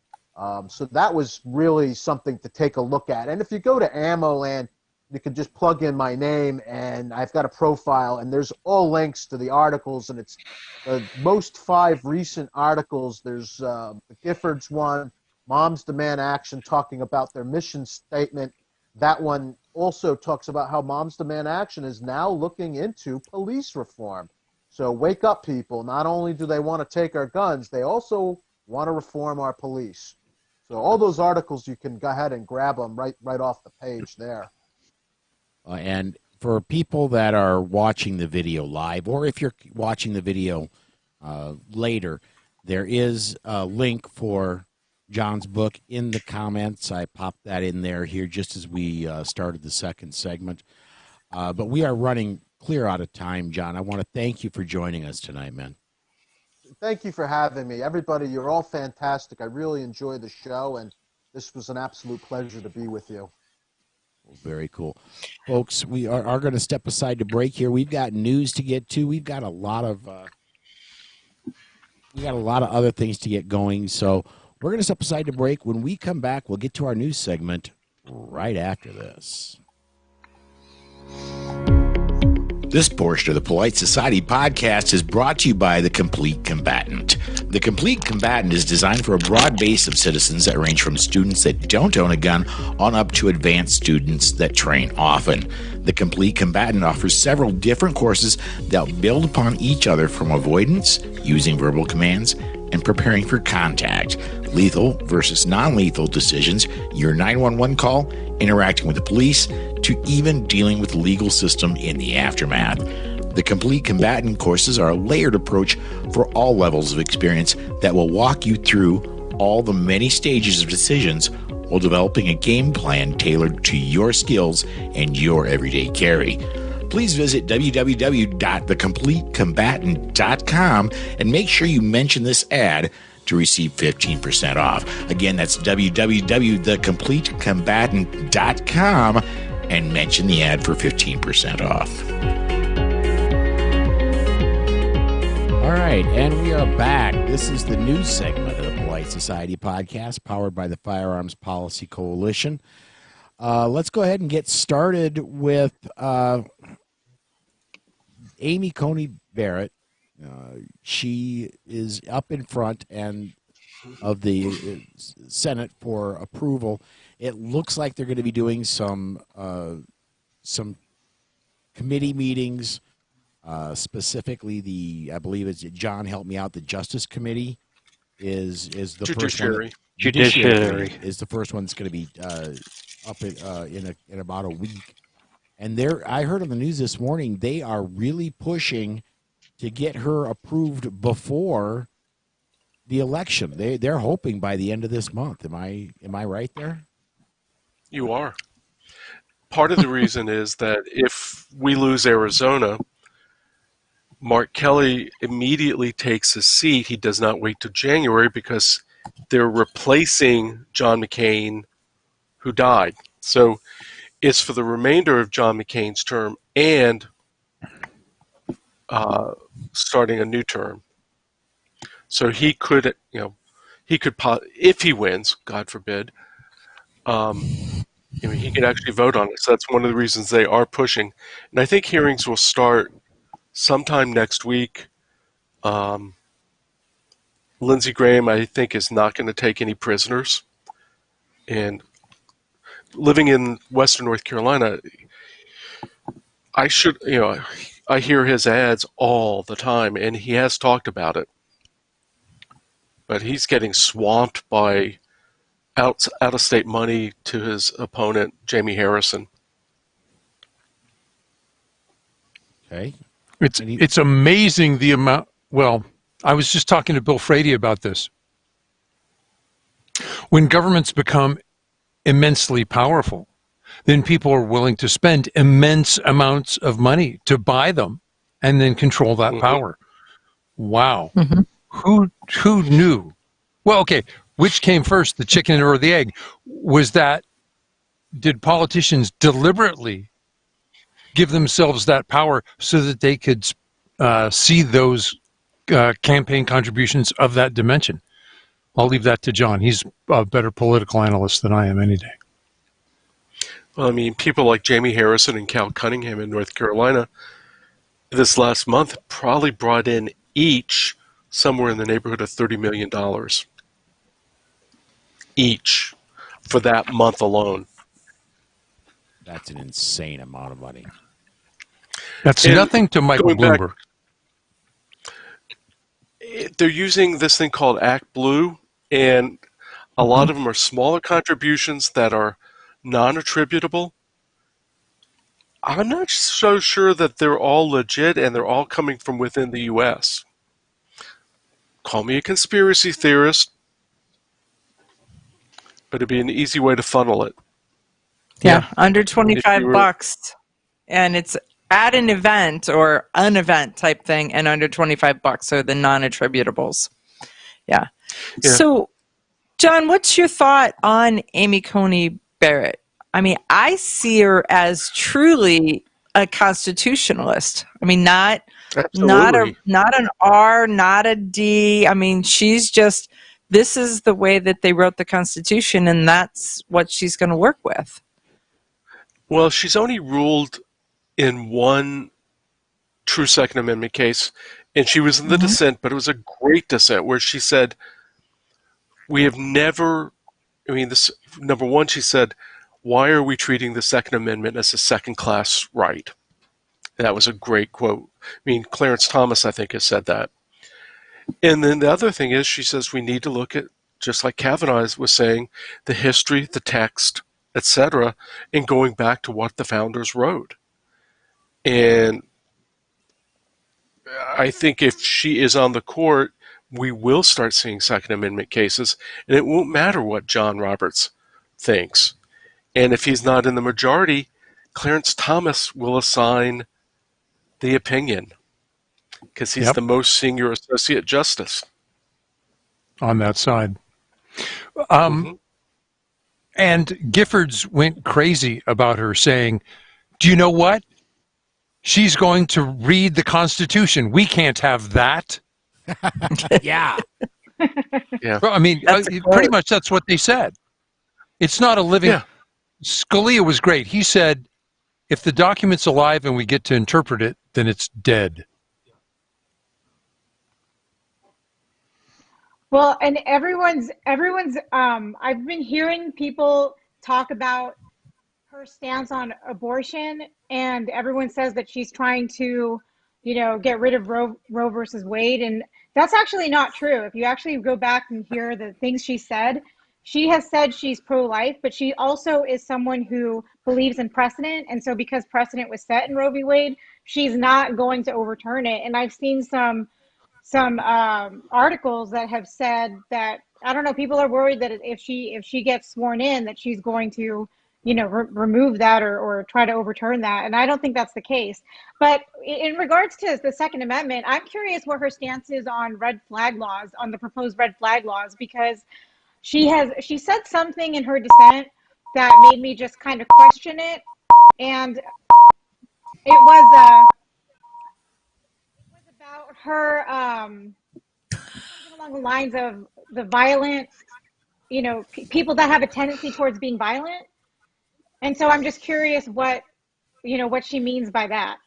So that was really something to take a look at. And if you go to AmmoLand, you can just plug in my name, and I've got a profile, and there's all links to the articles, and it's the most 5 recent articles. There's the Giffords one, Moms Demand Action, talking about their mission statement. That one also talks about how Moms Demand Action is now looking into police reform. So wake up, people. Not only do they want to take our guns, they also want to reform our police. So all those articles, you can go ahead and grab them right off the page there. And for people that are watching the video live, or if you're watching the video later, there is a link for John's book in the comments. I popped that in there here just as we started the second segment. But we are running clear out of time, John. I want to thank you for joining us tonight, man. Thank you for having me. Everybody, you're all fantastic. I really enjoy the show, and this was an absolute pleasure to be with you. Very cool. Folks, we are going to step aside to break here. We've got news to get to. We've got a lot of other things to get going, so we're going to step aside to break. When we come back, we'll get to our news segment right after this. This portion of the Polite Society podcast is brought to you by The Complete Combatant. The Complete Combatant is designed for a broad base of citizens that range from students that don't own a gun on up to advanced students that train often. The Complete Combatant offers several different courses that build upon each other, from avoidance, using verbal commands, and preparing for contact, lethal versus non-lethal decisions, your 911 call, interacting with the police, to even dealing with the legal system in the aftermath. The Complete Combatant courses are a layered approach for all levels of experience that will walk you through all the many stages of decisions while developing a game plan tailored to your skills and your everyday carry. Please visit www.thecompletecombatant.com and make sure you mention this ad to receive 15% off. Again, that's www.thecompletecombatant.com and mention the ad for 15% off. All right, and we are back. This is the news segment of the Polite Society podcast, powered by the Firearms Policy Coalition. Let's go ahead and get started with Amy Coney Barrett. She is up in front and of the Senate for approval. It looks like they're going to be doing some committee meetings, specifically I believe it's John, help me out, the Justice Committee is the Judiciary. first one. Judiciary is the first one that's going to be up in about a week. And I heard on the news this morning, they are really pushing to get her approved before the election. They're hoping by the end of this month. Am I right there? You are. Part of the reason is that if we lose Arizona, Mark Kelly immediately takes his seat. He does not wait till January because they're replacing John McCain, who died. So it's for the remainder of John McCain's term and starting a new term. So he could, if he wins, God forbid, he could actually vote on it. So that's one of the reasons they are pushing. And I think hearings will start sometime next week. Lindsey Graham, I think, is not going to take any prisoners. And living in Western North Carolina, I hear his ads all the time, and he has talked about it. But he's getting swamped by out-of-state money to his opponent, Jamie Harrison. Okay. It's amazing the amount. Well, I was just talking to Bill Frady about this. When governments become immensely powerful, then people are willing to spend immense amounts of money to buy them and then control that power. Wow. Who knew? Well, okay, which came first, the chicken or the egg? Did politicians deliberately give themselves that power so that they could see those campaign contributions of that dimension? I'll leave that to John. He's a better political analyst than I am any day. Well, people like Jamie Harrison and Cal Cunningham in North Carolina this last month probably brought in each somewhere in the neighborhood of $30 million each for that month alone. That's an insane amount of money. That's nothing to Michael Bloomberg. They're using this thing called Act Blue, and a lot of them are smaller contributions that are non-attributable. I'm not so sure that they're all legit and they're all coming from within the U.S. Call me a conspiracy theorist, but it'd be an easy way to funnel it. Yeah, under $25, and it's at an event or an event type thing, and under $25, so the non-attributables. Yeah. So, John, what's your thought on Amy Coney Barrett? I see her as truly a constitutionalist. Not an R, not a D. She's just, this is the way that they wrote the Constitution, and that's what she's going to work with. Well, she's only ruled in one true Second Amendment case, and she was in the dissent, but it was a great dissent where she said, we have never, number one, she said, why are we treating the Second Amendment as a second-class right? And that was a great quote. Clarence Thomas, I think, has said that. And then the other thing is, she says we need to look at, just like Kavanaugh was saying, the history, the text, etc., and going back to what the founders wrote. And I think if she is on the court, we will start seeing Second Amendment cases, and it won't matter what John Roberts thinks. And if he's not in the majority, Clarence Thomas will assign the opinion because he's the most senior associate justice on that side. And Giffords went crazy about her, saying, do you know what? She's going to read the Constitution. We can't have that. Yeah. Well, pretty much that's what they said. It's not a living... Yeah. Scalia was great. He said, if the document's alive and we get to interpret it, then it's dead. Well, and everyone's I've been hearing people talk about her stance on abortion, and everyone says that she's trying to, get rid of Roe versus Wade, and that's actually not true. If you actually go back and hear the things she said, she has said she's pro-life, but she also is someone who believes in precedent, and so because precedent was set in Roe v. Wade, she's not going to overturn it. And I've seen some articles that have said that, I don't know, people are worried that if she gets sworn in, that she's going to, remove that or try to overturn that. And I don't think that's the case. But in regards to the Second Amendment, I'm curious what her stance is on red flag laws, on the proposed red flag laws, because she said something in her dissent that made me just kind of question it. And it was about her along the lines of the violent, people that have a tendency towards being violent. And so I'm just curious what she means by that.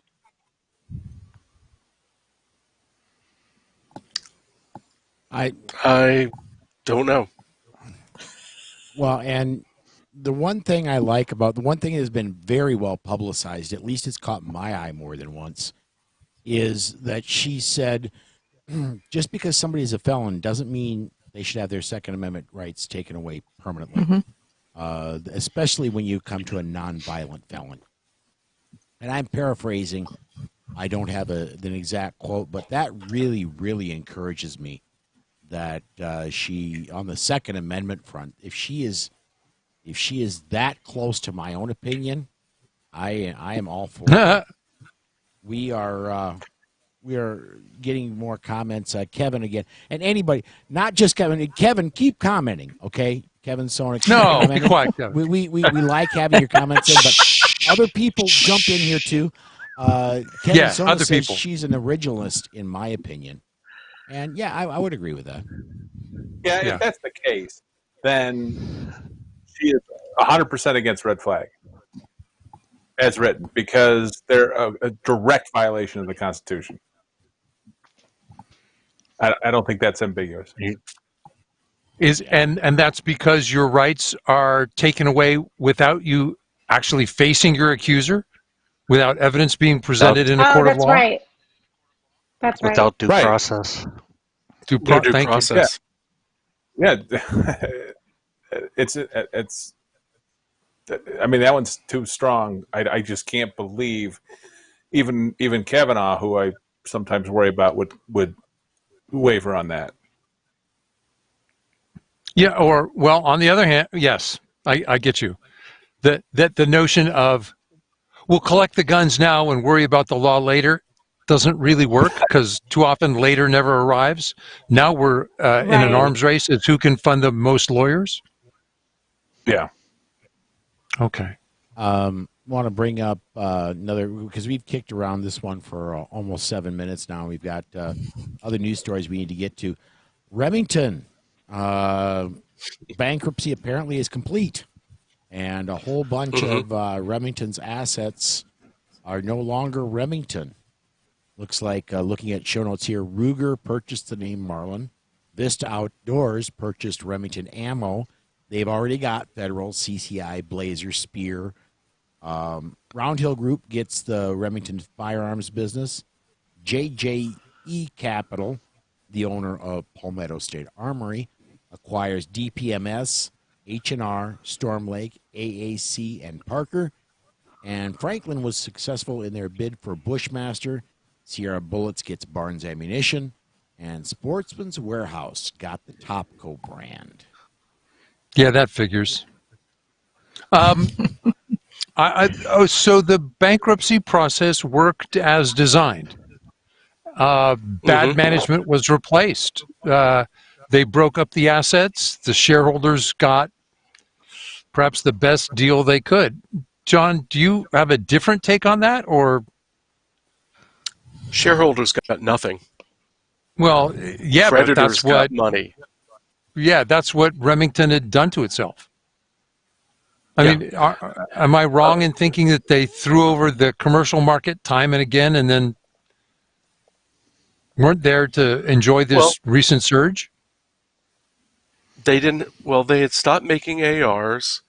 I don't know. Well, and the one thing that has been very well publicized, at least it's caught my eye more than once, is that she said, just because somebody is a felon doesn't mean they should have their Second Amendment rights taken away permanently, especially when you come to a nonviolent felon. And I'm paraphrasing. I don't have an exact quote, but that really, really encourages me that she, on the Second Amendment front, if she is that close to my own opinion, I am all for it. We are getting more comments. Kevin again, and anybody, not just Kevin. Kevin, keep commenting, okay? Kevin Sonic. No, be quiet, Kevin. We like having your comments in, but other people jump in here too. Kevin Sonic other says people. she's an originalist, in my opinion, and yeah, I would agree with that. Yeah, if that's the case, then she is 100% against red flag, as written, because they're a direct violation of the Constitution. I don't think that's ambiguous. And that's because your rights are taken away without you actually facing your accuser, without evidence being presented in a court of law. Right. That's right. Without due process. Due process. Yeah. It's. I mean, that one's too strong. I just can't believe even Kavanaugh, who I sometimes worry about, would waver on that. Yeah, on the other hand, yes, I get you. That the notion of we'll collect the guns now and worry about the law later doesn't really work, because too often later never arrives. Now we're in an arms race. It's who can fund the most lawyers. Yeah. Okay. Want to bring up another, because we've kicked around this one for almost 7 minutes now. We've got other news stories we need to get to. Remington bankruptcy apparently is complete, and a whole bunch of Remington's assets are no longer Remington. Looks like, looking at show notes here, Ruger purchased the name Marlin. Vista Outdoors purchased Remington Ammo. They've already got Federal, CCI, Blazer, Spear. Round Hill Group gets the Remington firearms business. JJE Capital, the owner of Palmetto State Armory, acquires DPMS, H&R, Storm Lake, AAC, and Parker. And Franklin was successful in their bid for Bushmaster. Sierra Bullets gets Barnes Ammunition. And Sportsman's Warehouse got the Topco brand. Yeah, that figures. So the bankruptcy process worked as designed. Bad management was replaced. They broke up the assets. The shareholders got perhaps the best deal they could. John, do you have a different take on that, or? Shareholders got nothing. Well, yeah, Creditors but that's got money. Yeah, that's what Remington had done to itself. I mean, am I wrong in thinking that they threw over the commercial market time and again, and then weren't there to enjoy this recent surge? They didn't. Well, they had stopped making ARs,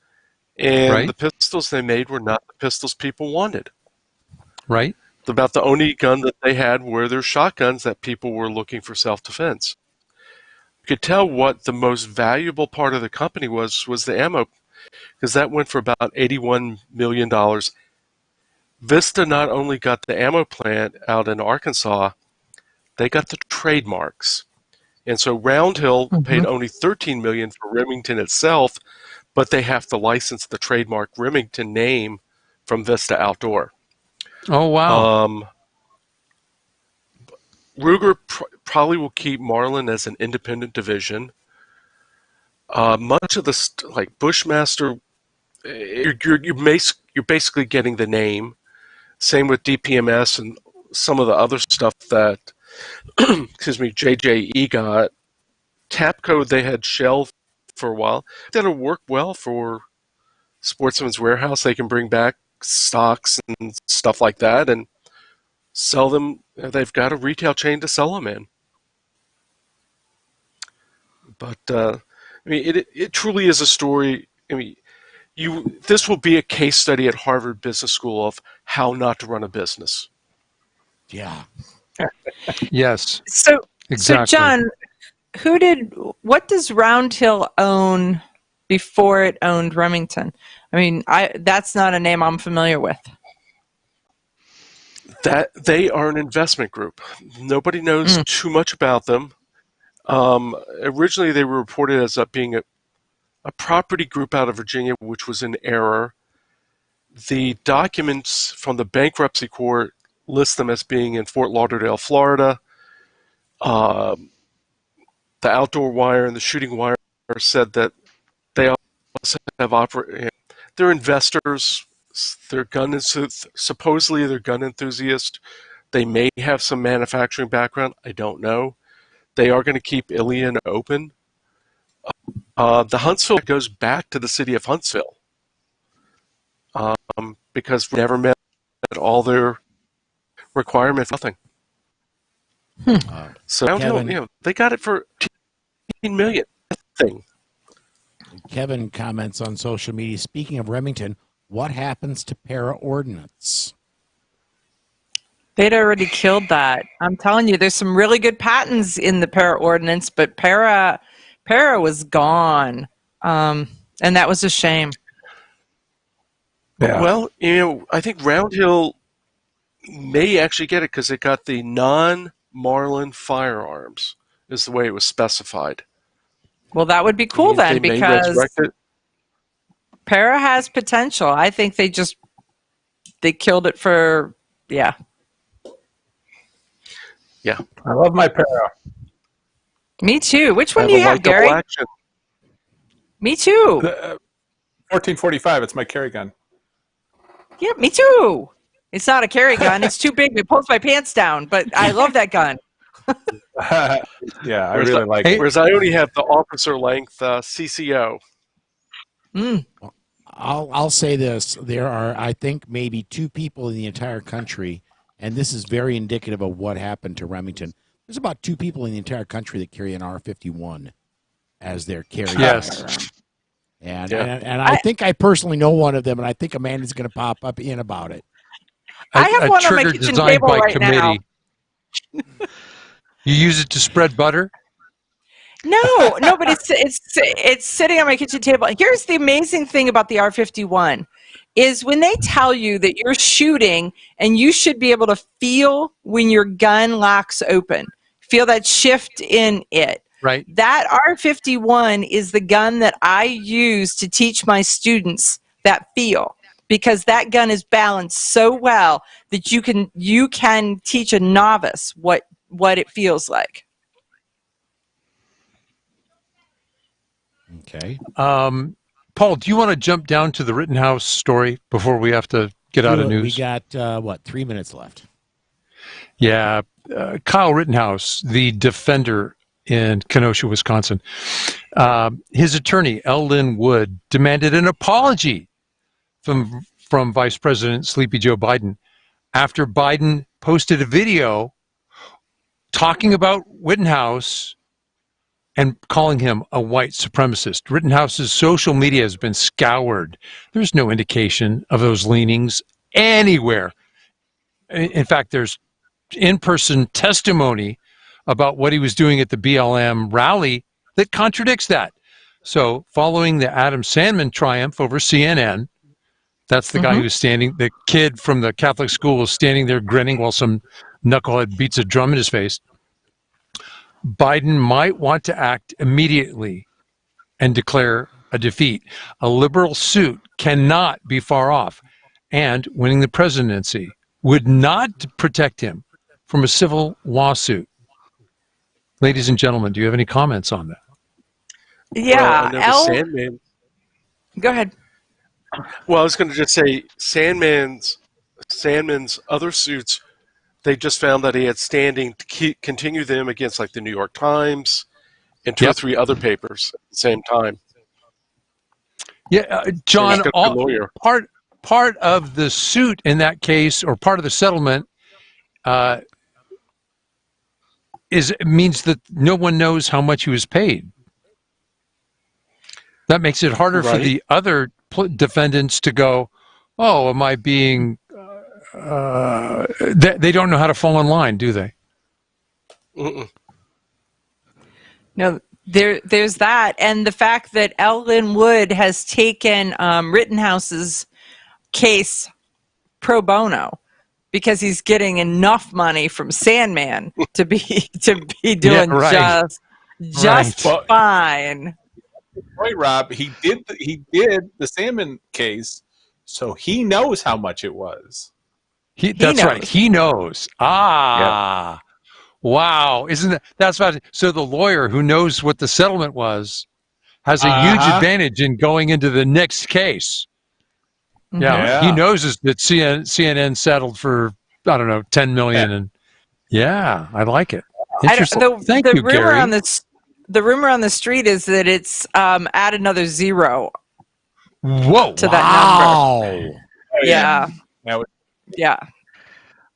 and the pistols they made were not the pistols people wanted. Right. About the only gun that they had were their shotguns that people were looking for self-defense. You could tell what the most valuable part of the company was the ammo, because that went for about $81 million. Vista not only got the ammo plant out in Arkansas, they got the trademarks. And so Round Hill paid only $13 million for Remington itself, but they have to license the trademark Remington name from Vista Outdoor. Oh, wow. Ruger probably will keep Marlin as an independent division. Much of the like Bushmaster, you're basically getting the name. Same with DPMS and some of the other stuff that, excuse me, JJE got. Tapco they had shelved for a while. That'll work well for Sportsman's Warehouse. They can bring back stocks and stuff like that and sell them. They've got a retail chain to sell them in. But I mean, it truly is a story. I mean, this will be a case study at Harvard Business School of how not to run a business. Yeah. Yes. So, exactly. So John, what does Round Hill own before it owned Remington? I mean, that's not a name I'm familiar with. That they are an investment group. Nobody knows too much about them. Originally, they were reported as being a property group out of Virginia, which was in error. The documents from the bankruptcy court list them as being in Fort Lauderdale, Florida. The Outdoor Wire and the Shooting Wire said that they also have they're investors. Supposedly they're gun enthusiasts. They may have some manufacturing background. I don't know. They are going to keep Ilion open. The Huntsville goes back to the city of Huntsville because we never met all their requirements. Nothing. So Kevin, they got it for $15 million. Thing. Kevin comments on social media. Speaking of Remington, what happens to para ordnance? They'd already killed that. I'm telling you, there's some really good patents in the para ordnance, but para was gone, and that was a shame. Yeah. Well, I think Round Hill may actually get it because it got the non-Marlin firearms, is the way it was specified. Well, that would be cool then, because para has potential. I think they killed it for, yeah. Yeah. I love my para. Me too. Which one do you have, Gary? Action. Me too. 1445. It's my carry gun. Yeah, me too. It's not a carry gun. It's too big. It pulls my pants down, but I love that gun. Yeah, I really like it. Whereas I only have the officer length CCO. I'll say this. There are, I think, maybe 2 people in the entire country, and this is very indicative of what happened to Remington. There's about 2 people in the entire country that carry an R-51 as their carry firearm. And I think I personally know one of them, and I think Amanda's going to pop up in about it. I have one on my kitchen table right now. You use it to spread butter? No, but it's sitting on my kitchen table. Here's the amazing thing about the R-51 is when they tell you that you're shooting and you should be able to feel when your gun locks open, feel that shift in it. Right. That R-51 is the gun that I use to teach my students that feel, because that gun is balanced so well that you can teach a novice what it feels like. Okay. Paul, do you want to jump down to the Rittenhouse story before we have to get out of news? We got 3 minutes left. Yeah. Kyle Rittenhouse, the defender in Kenosha, Wisconsin. His attorney, Eldon Wood, demanded an apology from Vice President Sleepy Joe Biden after Biden posted a video talking about Rittenhouse and calling him a white supremacist. Rittenhouse's social media has been scoured. There's no indication of those leanings anywhere. In fact, there's in-person testimony about what he was doing at the BLM rally that contradicts that. So following the Adam Sandman triumph over CNN, that's the guy who was standing, the kid from the Catholic school was standing there grinning while some knucklehead beats a drum in his face. Biden might want to act immediately and declare a defeat. A liberal suit cannot be far off, and winning the presidency would not protect him from a civil lawsuit. Ladies and gentlemen, do you have any comments on that? Yeah, Well, I know the Sandman. Go ahead. Well, I was going to just say Sandman's other suits, they just found that he had standing to continue them against like the New York Times and two or three other papers at the same time. Yeah, John, part of the suit in that case, or part of the settlement, means that no one knows how much he was paid. That makes it harder for the other defendants to go, oh, am I being... they don't know how to fall in line, do they? No, there's that. And the fact that Ellen Wood has taken Rittenhouse's case pro bono because he's getting enough money from Sandman to be doing just fine. Right, Rob. He did the Sandman case, so he knows how much it was. That's right. He knows. Wow. Isn't that's fascinating. So the lawyer who knows what the settlement was has a huge advantage in going into the next case. Yeah. He knows that CNN settled for, I don't know, $10 million. And I like it. Interesting. Thank you, Gary. The rumor on the street is that it's add another zero. Whoa! To that number. Yeah. Yeah.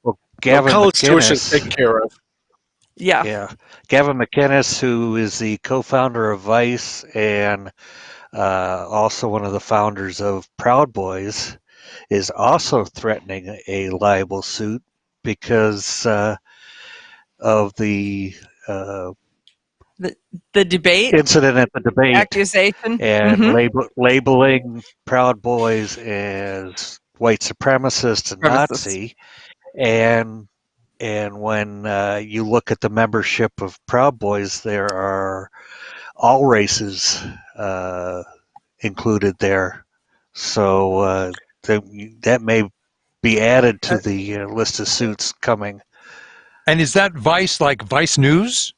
Well, Gavin college McInnes, tuition taken care of. Yeah. Gavin McInnes, who is the co-founder of Vice and also one of the founders of Proud Boys, is also threatening a libel suit because of the debate incident at the debate accusation and labeling Proud Boys as white supremacist and Nazi, and when you look at the membership of Proud Boys, there are all races included there, so that may be added to the list of suits coming. And is that Vice like Vice News?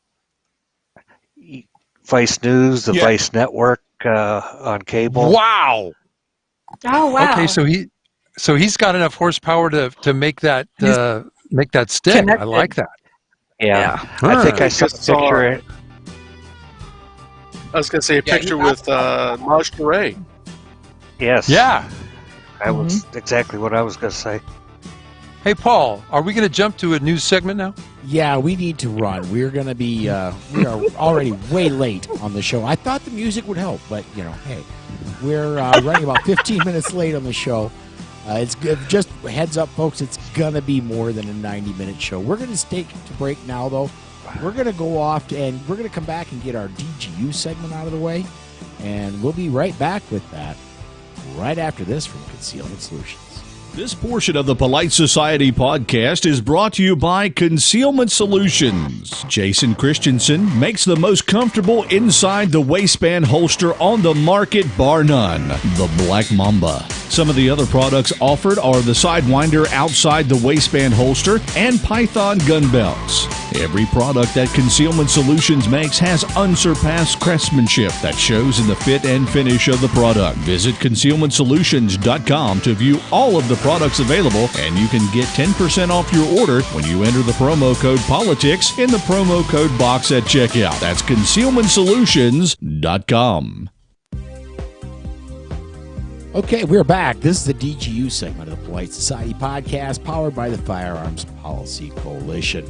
Vice News, the Vice Network on cable. Wow! Oh wow! Okay, so he's got enough horsepower to make that stick. Connected. I like that. Yeah. I think I saw a picture. I was going to say a picture with Maj Touré. Yes. Yeah. That was exactly what I was going to say. Hey, Paul, are we going to jump to a news segment now? Yeah, we need to run. We're going to be, we are already way late on the show. I thought the music would help, but, hey, we're running about 15 minutes late on the show. It's good. Just heads up, folks, it's going to be more than a 90-minute show. We're going to take a break now, though. We're going to go off and we're going to come back and get our DGU segment out of the way, and we'll be right back with that right after this from Concealment Solutions. This portion of the Polite Society podcast is brought to you by Concealment Solutions. Jason Christensen makes the most comfortable inside the waistband holster on the market, bar none. The Black Mamba. Some of the other products offered are the Sidewinder outside the waistband holster and Python gun belts. Every product that Concealment Solutions makes has unsurpassed craftsmanship that shows in the fit and finish of the product. Visit concealmentsolutions.com to view all of the products available, and you can get 10% off your order when you enter the promo code POLITICS in the promo code box at checkout. That's concealmentsolutions.com. Okay, we're back. This is the DGU segment of the Polite Society podcast powered by the Firearms Policy Coalition.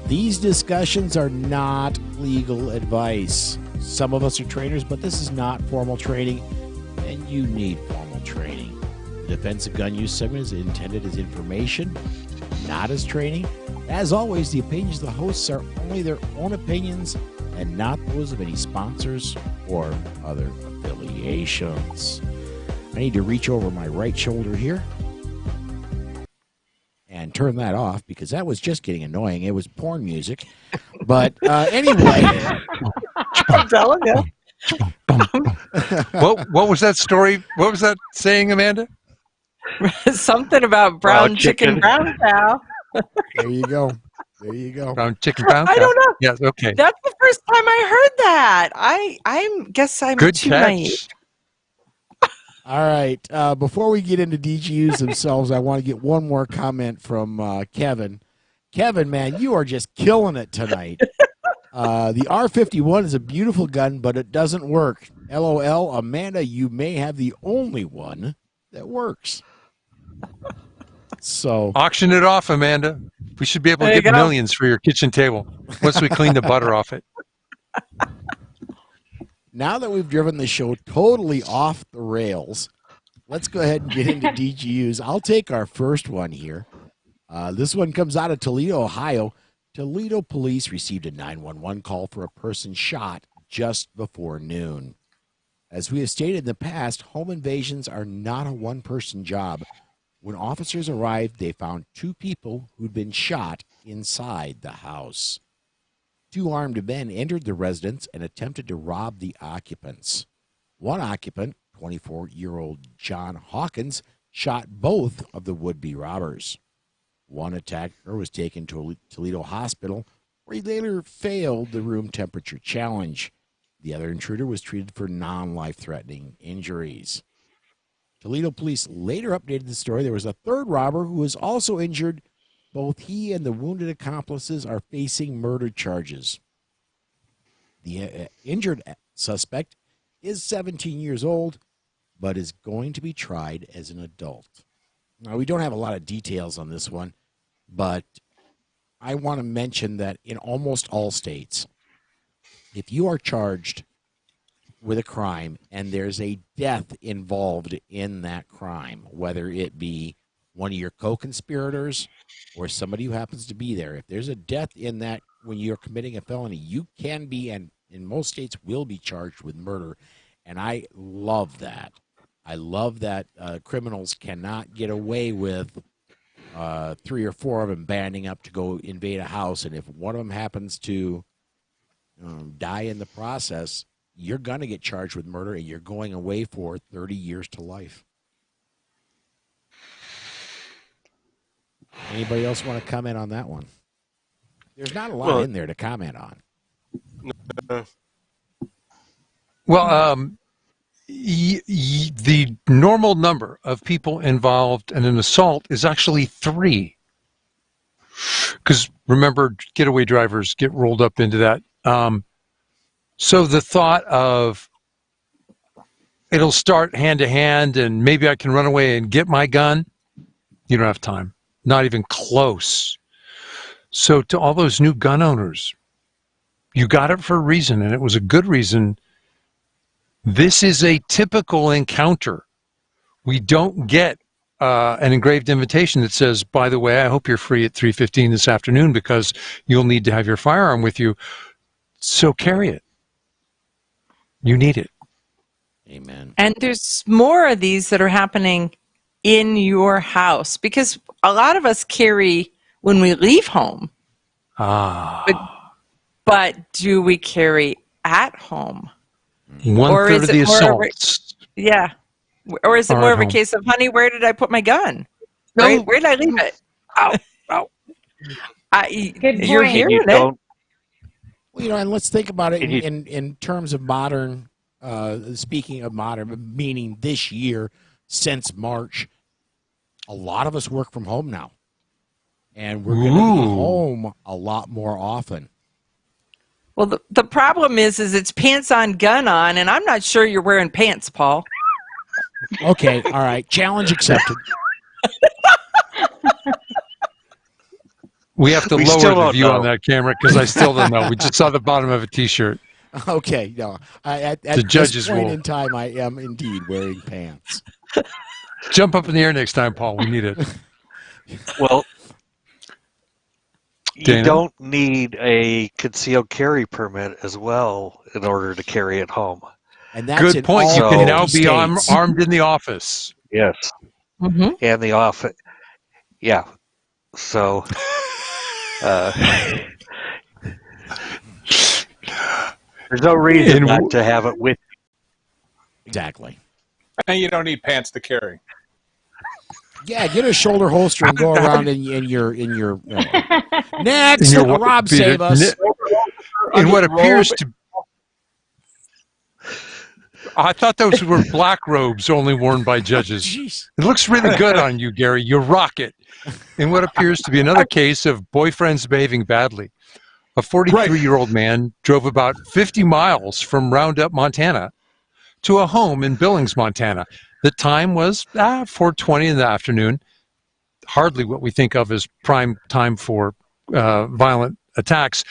These discussions are not legal advice. Some of us are trainers, but this is not formal training, and you need formal training. The Defensive Gun Use segment is intended as information, not as training. As always, the opinions of the hosts are only their own opinions and not those of any sponsors or other affiliations. I need to reach over my right shoulder here and turn that off because that was just getting annoying. It was porn music. But anyway. I'm telling you. What was that story? What was that saying, Amanda? Something about brown chicken, brown cow. There you go. There you go. Brown chicken, brown cow. I don't know. Yes, okay. That's the first time I heard that. I guess I'm Good too catch. naive. All right. Before we get into DGUs themselves, I want to get one more comment from Kevin. Kevin, man, you are just killing it tonight. The R51 is a beautiful gun, but it doesn't work. LOL, Amanda, you may have the only one that works. So auction it off, Amanda. We should be able to get millions for your kitchen table once we clean the butter off it. Now that we've driven the show totally off the rails, let's go ahead and get into DGUs. I'll take our first one here. This one comes out of Toledo, Ohio. Toledo police received a 911 call for a person shot just before noon. As we have stated in the past, home invasions are not a one-person job. When officers arrived, they found two people who'd been shot inside the house. Two armed men entered the residence and attempted to rob the occupants. One occupant, 24-year-old John Hawkins, shot both of the would-be robbers. One attacker was taken to Toledo Hospital, where he later failed the room temperature challenge. The other intruder was treated for non-life-threatening injuries. Toledo police later updated the story. There was a third robber who was also injured. Both he and the wounded accomplices are facing murder charges. The injured suspect is 17 years old, but is going to be tried as an adult. Now, we don't have a lot of details on this one, but I want to mention that in almost all states, if you are charged with a crime and there's a death involved in that crime, whether it be one of your co-conspirators or somebody who happens to be there, if there's a death in that when you're committing a felony, you can be, and in most states will be, charged with murder. And I love that. I love that criminals cannot get away with 3 or 4 of them banding up to go invade a house, and if one of them happens to die in the process, you're going to get charged with murder, and you're going away for 30 years to life. Anybody else want to comment on that one? There's not a lot in there to comment on. Well, the normal number of people involved in an assault is actually 3. Because remember, getaway drivers get rolled up into that. So the thought of it'll start hand to hand and maybe I can run away and get my gun, you don't have time. Not even close. So to all those new gun owners, you got it for a reason, and it was a good reason. This is a typical encounter. We don't get an engraved invitation that says, by the way, I hope you're free at 3:15 this afternoon because you'll need to have your firearm with you. So carry it. You need it. Amen. And there's more of these that are happening in your house because a lot of us carry when we leave home. But do we carry at home? 1/3 of the assaults. Yeah. Or is it more of a case of, honey, where did I put my gun? Right? Where did I leave it? Ow. Good You're point. hearing it. Well, and let's think about it in terms of modern, speaking of modern, meaning this year, since March, a lot of us work from home now. And we're going to be home a lot more often. Well, the problem is it's pants on, gun on, and I'm not sure you're wearing pants, Paul. Okay, all right. Challenge accepted. We have to lower the view on that camera because I still don't know. We just saw the bottom of a T-shirt. Okay, no. At the judges this point will. in time, I am indeed wearing pants. Jump up in the air next time, Paul. We need it. Well, Dana? you don't need a concealed carry permit as well in order to carry it home. And that's good point. You can now be states. armed in the office. Yes. Mm-hmm. And the office. Yeah. So, there's no reason not to have it with Exactly. And you don't need pants to carry. Yeah, get a shoulder holster and go around in your next. In your Rob, save us. In what appears to, I thought those were black robes only worn by judges. Jeez. It looks really good on you, Gary. You rock it. In what appears to be another case of boyfriends behaving badly, a 43-year-old man drove about 50 miles from Roundup, Montana, to a home in Billings, Montana. The time was 4:20 in the afternoon. Hardly what we think of as prime time for violent attacks.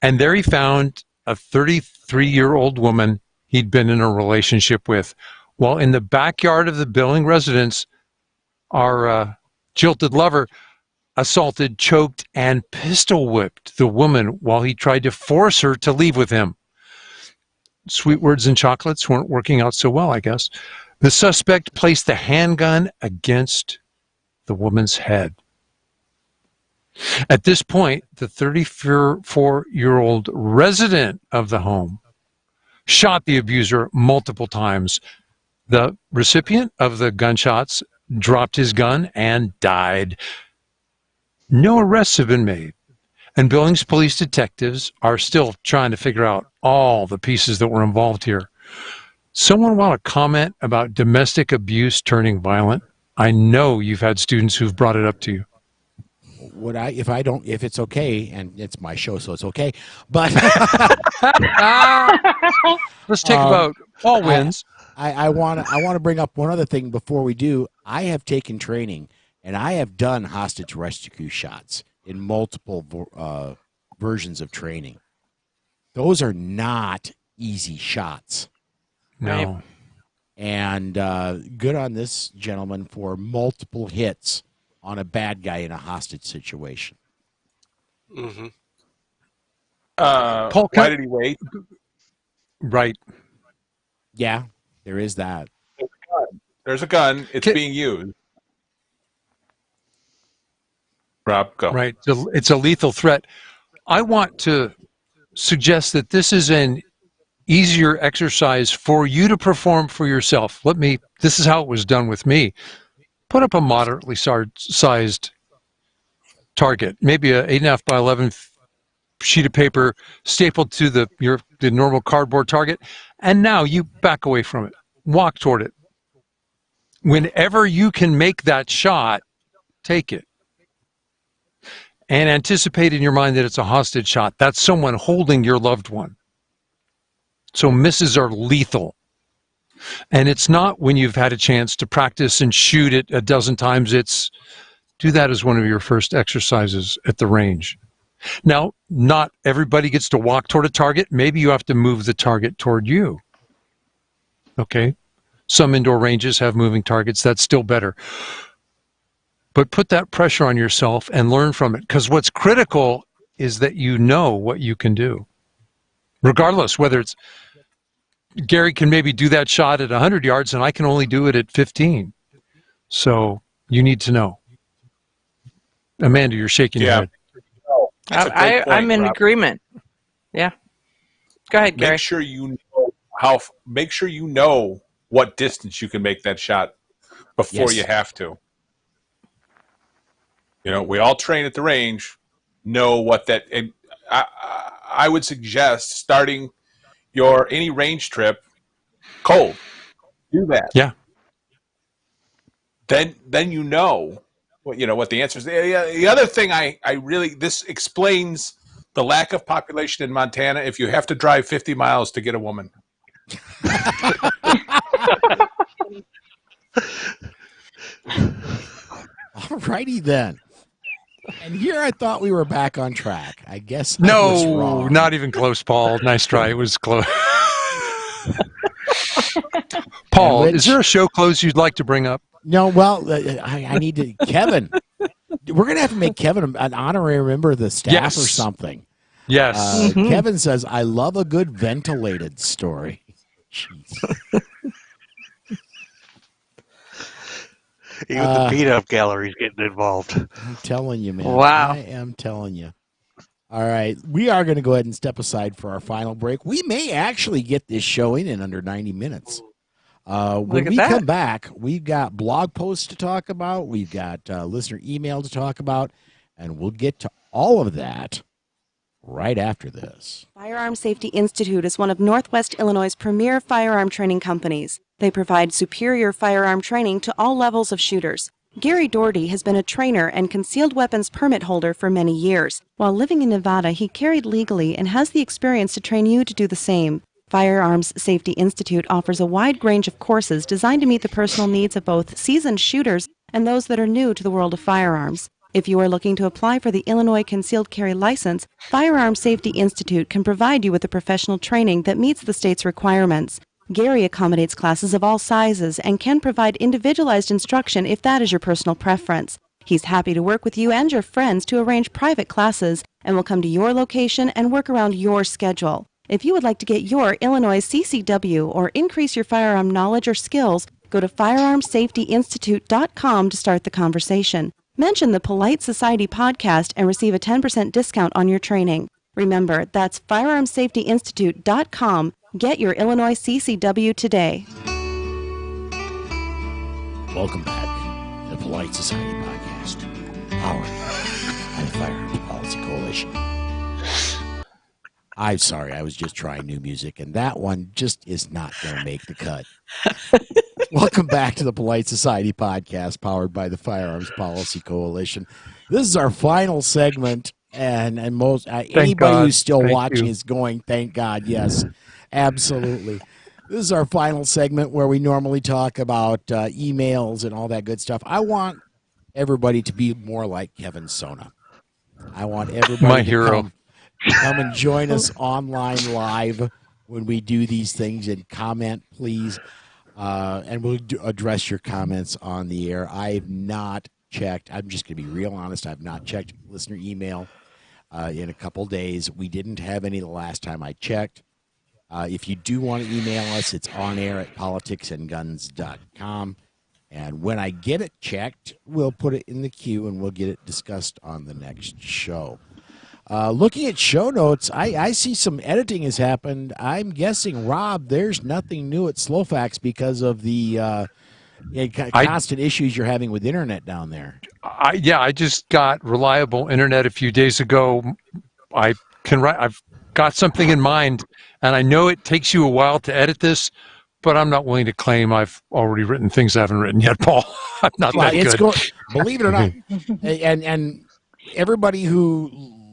And there he found a 33-year-old woman he'd been in a relationship with. While in the backyard of the Billing residence, our jilted lover assaulted, choked, and pistol whipped the woman while he tried to force her to leave with him. Sweet words and chocolates weren't working out so well, I guess. The suspect placed the handgun against the woman's head. At this point, the 34-year-old resident of the home shot the abuser multiple times. The recipient of the gunshots dropped his gun and died. No arrests have been made, and Billings police detectives are still trying to figure out all the pieces that were involved here. Someone want to comment about domestic abuse turning violent? I know you've had students who've brought it up to you. Would I, if it's okay, and it's my show, so it's okay, but let's take about all wins. I want to bring up one other thing before we do. I have taken training, and I have done hostage rescue shots in multiple versions of training. Those are not easy shots. No. And good on this gentleman for multiple hits on a bad guy in a hostage situation. Mm-hmm. Paul, why did he wait? Right. Yeah, there is that. There's a gun. It's being used. Rob, go. Right. It's a lethal threat. I want to suggest that this is an easier exercise for you to perform for yourself. This is how it was done with me. Put up a moderately sized target, maybe a 8.5 by 11 sheet of paper stapled to the normal cardboard target, and now you back away from it. Walk toward it. Whenever you can make that shot, take it. And anticipate in your mind that it's a hostage shot. That's someone holding your loved one. So misses are lethal. And it's not when you've had a chance to practice and shoot it a dozen times. It's do that as one of your first exercises at the range. Now, not everybody gets to walk toward a target. Maybe you have to move the target toward you. Okay? Some indoor ranges have moving targets. That's still better. But put that pressure on yourself and learn from it. Because what's critical is that you know what you can do. Regardless, whether it's Gary can maybe do that shot at 100 yards and I can only do it at 15. So you need to know. Amanda, you're shaking your head. I'm in agreement. Yeah. Go ahead, Gary. Make sure you know what distance you can make that shot before you have to. You know, we all train at the range, know what that, and I would suggest starting any range trip cold. Do that. Yeah. Then you know what the answer is. The other thing this explains the lack of population in Montana if you have to drive 50 miles to get a woman. All righty then. And here I thought we were back on track. I guess I was wrong. Not even close, Paul. Nice try. It was close. Paul, is there a show close you'd like to bring up? No, well, I need to. Kevin, we're going to have to make Kevin an honorary member of the staff or something. Yes. Kevin says, I love a good ventilated story. Jeez. Even the beat-up gallery's getting involved. I'm telling you, man. Wow. I am telling you. All right. We are going to go ahead and step aside for our final break. We may actually get this show in under 90 minutes. When at we that. come back, we've got blog posts to talk about. We've got listener email to talk about, and we'll get to all of that right after this. Firearm Safety Institute is one of Northwest Illinois' premier firearm training companies. They provide superior firearm training to all levels of shooters. Gary Doherty has been a trainer and concealed weapons permit holder for many years. While living in Nevada, he carried legally and has the experience to train you to do the same. Firearms Safety Institute offers a wide range of courses designed to meet the personal needs of both seasoned shooters and those that are new to the world of firearms. If you are looking to apply for the Illinois Concealed Carry License, Firearm Safety Institute can provide you with the professional training that meets the state's requirements. Gary accommodates classes of all sizes and can provide individualized instruction if that is your personal preference. He's happy to work with you and your friends to arrange private classes and will come to your location and work around your schedule. If you would like to get your Illinois CCW or increase your firearm knowledge or skills, go to firearmsafetyinstitute.com to start the conversation. Mention the Polite Society podcast and receive a 10% discount on your training. Remember, that's firearmsafetyinstitute.com. Get your Illinois CCW today. Welcome back to the Polite Society podcast, powered by the Firearms Policy Coalition. I'm sorry, I was just trying new music, and that one just is not going to make the cut. Welcome back to the Polite Society podcast, powered by the Firearms Policy Coalition. This is our final segment, and most anybody God. who's still Thank watching you. is going, thank God, yes, absolutely. This is our final segment where we normally talk about emails and all that good stuff. I want everybody to be more like Kevin Sona. I want everybody My to hero. come and join us online live when we do these things, and comment, please. And we'll address your comments on the air. I have not checked. I'm just going to be real honest. I've not checked listener email in a couple days. We didn't have any the last time I checked. If you do want to email us, it's on air at politicsandguns.com. And when I get it checked, we'll put it in the queue and we'll get it discussed on the next show. Looking at show notes, I see some editing has happened. I'm guessing, Rob, there's nothing new at Slowfax because of the constant issues you're having with internet down there. I just got reliable internet a few days ago. I've got something in mind, and I know it takes you a while to edit this, but I'm not willing to claim I've already written things I haven't written yet, Paul. I'm not that good. Believe it or not, and everybody who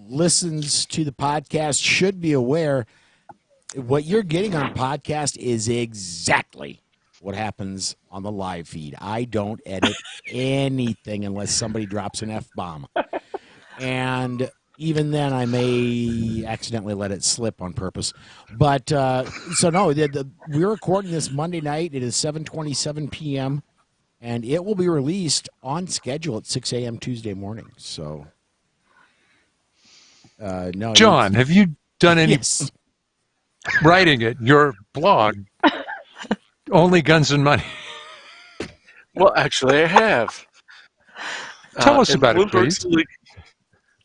listens to the podcast should be aware what you're getting on podcast is exactly what happens on the live feed. I don't edit anything unless somebody drops an F-bomb. And even then, I may accidentally let it slip on purpose. But, so no, we're recording this Monday night. It is 7:27 p.m., and it will be released on schedule at 6 a.m. Tuesday morning. So, no. John, have you done any writing it? Your blog, Only Guns and Money. Well, actually, I have. Tell us about it, please.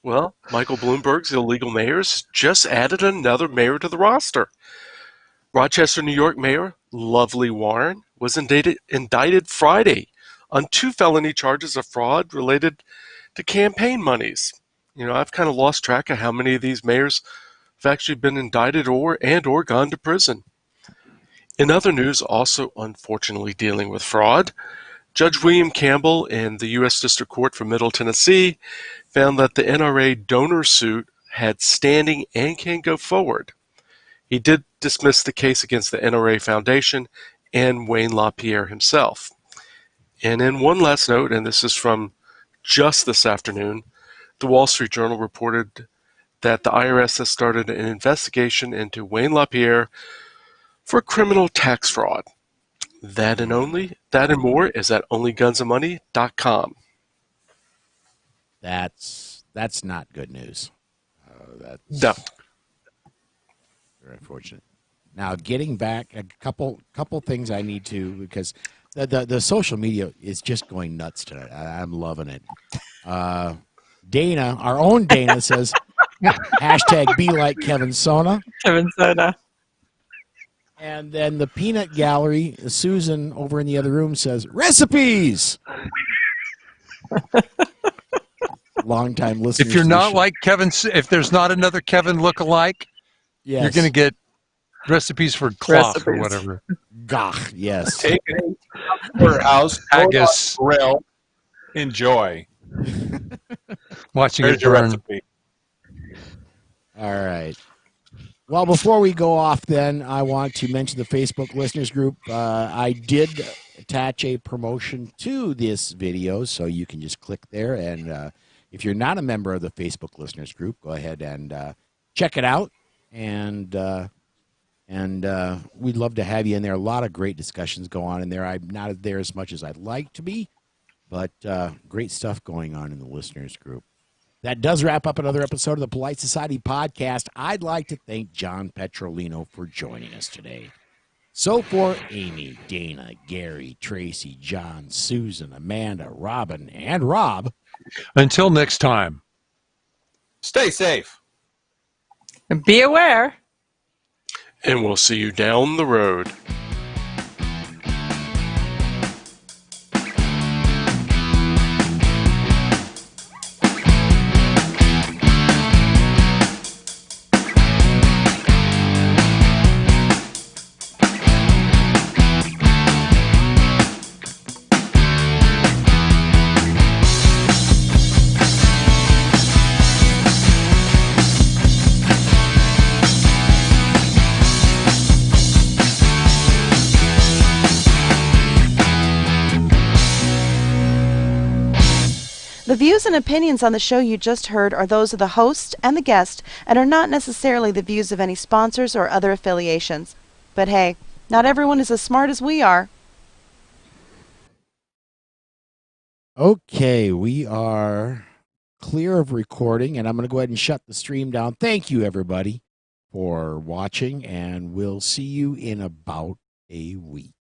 Well, Michael Bloomberg's illegal mayors just added another mayor to the roster. Rochester, New York Mayor Lovely Warren was indicted Friday on 2 felony charges of fraud related to campaign monies. You know, I've kind of lost track of how many of these mayors have actually been indicted or gone to prison. In other news, also unfortunately dealing with fraud, Judge William Campbell in the U.S. District Court for Middle Tennessee found that the NRA donor suit had standing and can go forward. He did dismiss the case against the NRA Foundation and Wayne LaPierre himself. And in one last note, and this is from just this afternoon, the Wall Street Journal reported that the IRS has started an investigation into Wayne LaPierre for criminal tax fraud. That and more is at onlygunsandmoney.com. That's not good news. That's no. Very unfortunate. Now, getting back a couple things I need to, because the social media is just going nuts tonight. I'm loving it. Dana, our own Dana, says, hashtag be like Kevin Sona. Kevin Sona. And then the peanut gallery, Susan over in the other room says, recipes! Long-time listeners. If you're to the not show. like Kevin, if there's not another Kevin look-alike, Yes. you're going to get recipes for cloth or whatever. Gach, yes. Take it to your house, Haggis. grill, enjoy. Watching There's it your burn. recipe. All right. Well, before we go off, then, I want to mention the Facebook listeners group. I did attach a promotion to this video, so you can just click there. And if you're not a member of the Facebook listeners group, go ahead and check it out. And we'd love to have you in there. A lot of great discussions go on in there. I'm not there as much as I'd like to be, but great stuff going on in the listeners group. That does wrap up another episode of the Polite Society podcast. I'd like to thank John Petrolino for joining us today. So for Amy, Dana, Gary, Tracy, John, Susan, Amanda, Robin, and Rob. Until next time. Stay safe. And be aware. And we'll see you down the road. The views and opinions on the show you just heard are those of the host and the guest and are not necessarily the views of any sponsors or other affiliations. But hey, not everyone is as smart as we are. Okay, we are clear of recording, and I'm going to go ahead and shut the stream down. Thank you, everybody, for watching, and we'll see you in about a week.